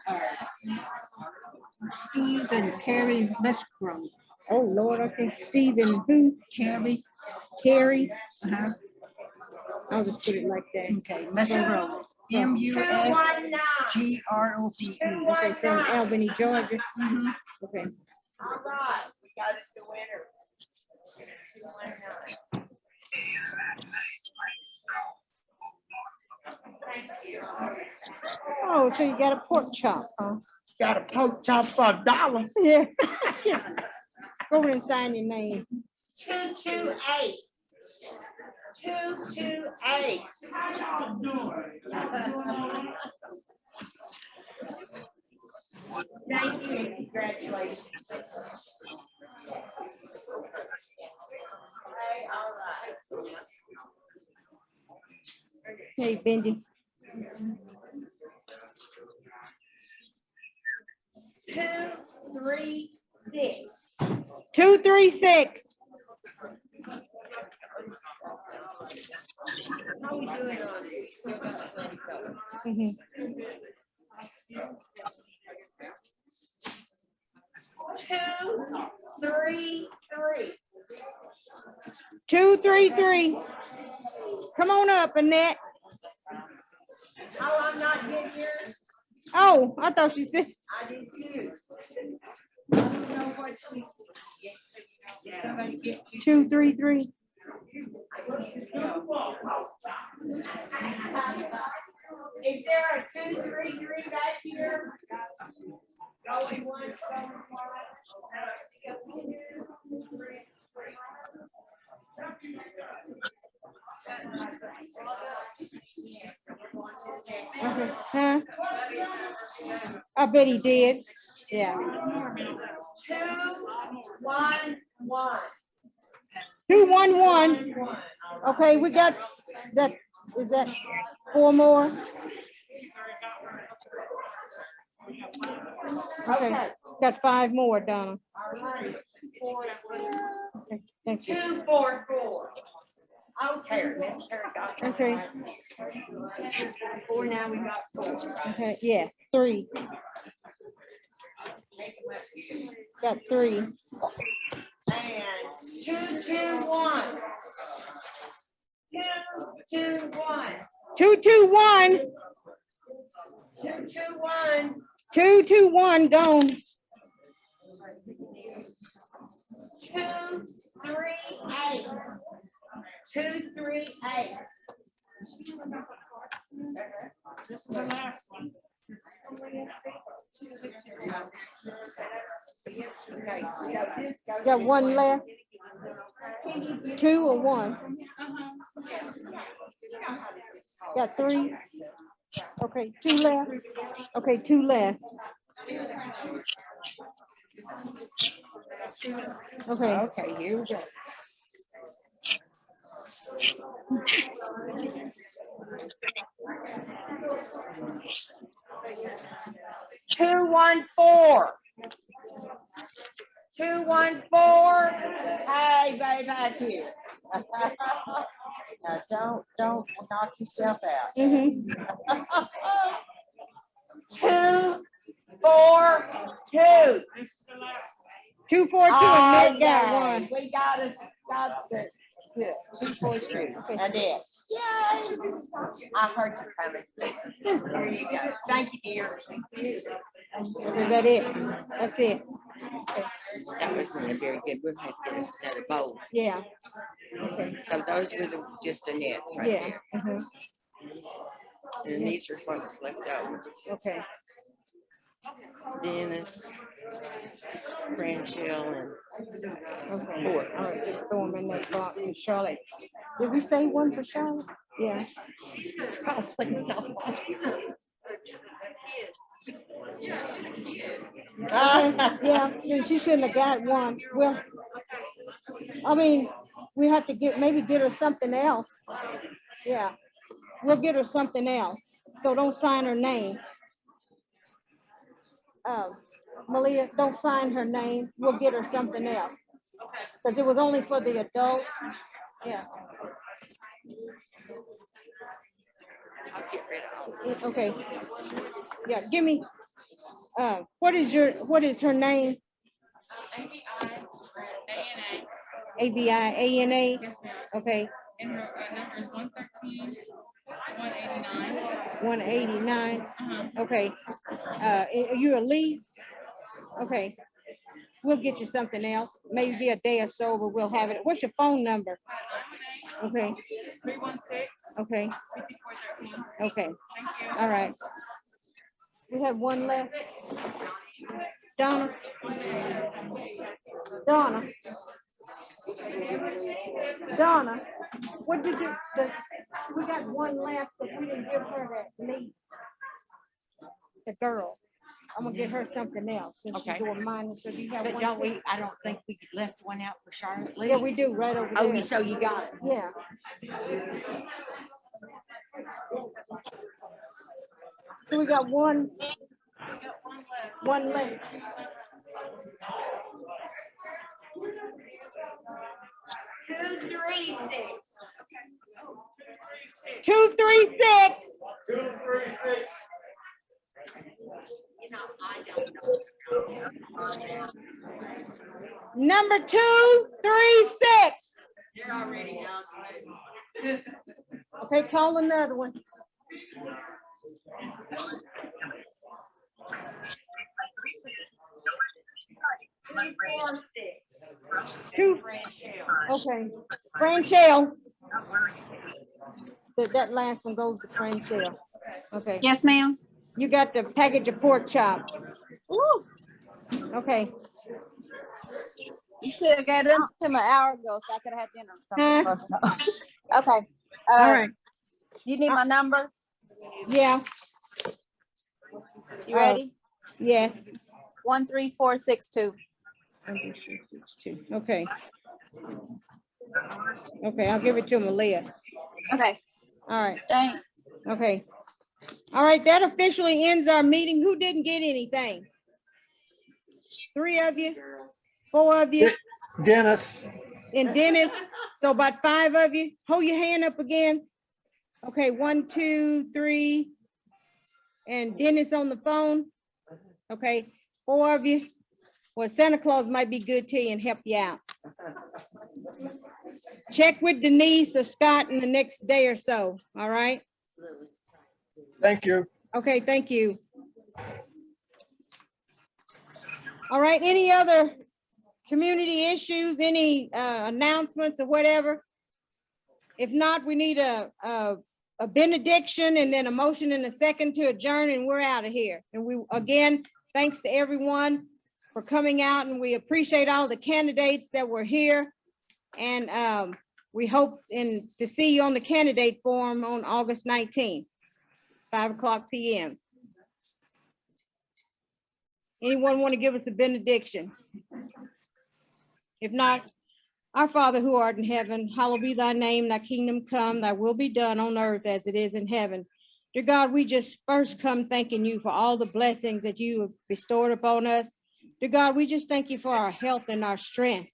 Steve and Carrie Musgrove. Oh, Lord, okay. Steve and who? Carrie, Carrie? uh-huh, I'll just put it like that. okay, Musgrove. MUSGROVE. Okay, from Albany, Georgia. Mhm. Okay. All right, we got us the winner. 219. Thank you. Oh, so you got a pork chop, huh? Got a pork chop for $1. Yeah. Go over and sign your name. 228. 228. How y'all doing? Thank you, and congratulations. Okay, all right. Hey, Benji. 236. 236. How we doing on it? Still got plenty covered. Mhm. 233. 233. Come on up, Annette. Oh, I'm not getting yours. Oh, I thought she said. I did too. I don't know what she. Did somebody get you? 233. Is there a 233 back here? Going once, going twice. Okay. Huh? I bet he did. Yeah. 211. 211. Okay, we got that. Is that 4 more? Okay, got 5 more, Donna. All right. Okay, thank you. 244. Oh, Terry, Miss Terry got it. Okay. 4, now we got 4. Okay, yeah, 3. Got 3. And 221. 221. 221. 221. 221 gone. 238. 238. This is the last one. Got 1 left. 2 or 1? Got 3. Okay, 2 left. Okay, 2 left. Okay. Okay, here we go. Two, 1, 4. Hey, baby, back here. Now, don't knock yourself out. 2, 4, 2. 242 and Ned got 1. We got the, good, 2, 4, 2. And it. Yay. I heard you coming. There you go. Thank you, dear. Is that it? That's it. That wasn't very good. We'll have to get us another bowl. Yeah. Okay. So those were just the nets right Yeah. there. And these are what's left over. Okay. Dennis, Franchell, and Okay, Ford. all right, just throw them in that box in Charlotte. Did we say one for Charlotte? Yeah. Okay, yeah, she shouldn't have got one. Well, I mean, we have to maybe get her something else. Yeah, we'll get her something else. So don't sign her name. Malia, don't sign her name. We'll get her something else. Because it was only for the adults. Yeah. I'll get rid of all. Okay. Yeah, give me, what is her name? ABI, ANA. Yes, ma'am. Okay, And her number is 113, 189. 189. Uh-huh. Okay. Are you a lead? Okay. We'll get you something else. Maybe be a day or so, but we'll have it. What's your phone number? Okay. 316, Okay. 5413. Okay. Thank you. All right. We have one left. Donna. Donna. Donna, what did you, we got one left, but we didn't give her that lead. The girl. I'm gonna get her something else since she's Okay. doing mine. So do you have But one? don't too? we, I don't think we left one out for Charlotte Lee. Yeah, we do, right over Oh, there. so you got it. Yeah. So we got one left. Two, three, six. Number 236. Okay, call another one. Two. Okay, Franchell. That last one goes to Franchell. Okay. Yes, ma'am. You got the package of pork chops. Okay. You should have got them to me an hour ago so I could have had dinner or something. Okay. All right. You need my number? Yeah. You ready? Yes. 13462. Okay. Okay, I'll give it to Malia. Okay. All right. Thanks. Okay. All right, that officially ends our meeting. Who didn't get anything? 3 of you? 4 of you? Dennis. And Dennis? So about 5 of you? Hold your hand up again. Okay, 1, 2, 3. And Dennis on the phone? Okay, 4 of you? Well, Santa Claus might be good to you and help you out. Check with Denise or Scott in the next day or so, all right? Thank you. Okay, thank you. All right, any other community issues, any announcements or whatever? If not, we need a benediction and then a motion and a second to adjourn, and we're out of here. And we, again, thanks to everyone for coming out, and we appreciate all the candidates that were here. And we hope to see you on the candidate forum on August 19th, 5:00 p.m. Anyone want to give us a benediction? If not, our Father who art in heaven, hallowed be thy name, thy kingdom come, thy will be done on earth as it is in heaven. Dear God, we just first come thanking you for all the blessings that you have bestowed upon us. Dear God, we just thank you for our health and our strength.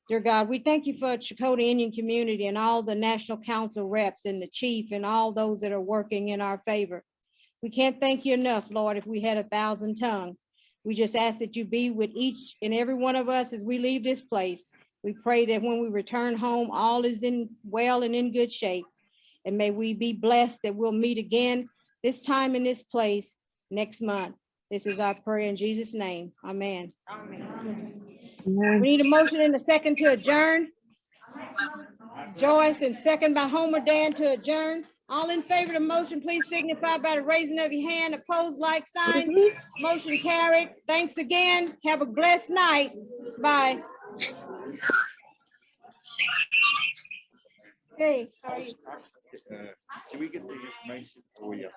Dear God, we thank you for Chakotay Indian community and all the National Council reps and the chief and all those that are working in our favor. We can't thank you enough, Lord, if we had 1,000 tongues. We just ask that you be with each and every one of us as we leave this place. We pray that when we return home, all is well and in good shape. And may we be blessed that we'll meet again this time in this place next month. This is our prayer in Jesus' name. Amen. We need a motion and a second to adjourn. Joyce and second by Homer Dan to adjourn. All in favor of the motion, please signify by the raising of your hand. Opposed, like sign. Motion carried. Thanks again. Have a blessed night. Bye. Hey, how are you? Can we get the information for you?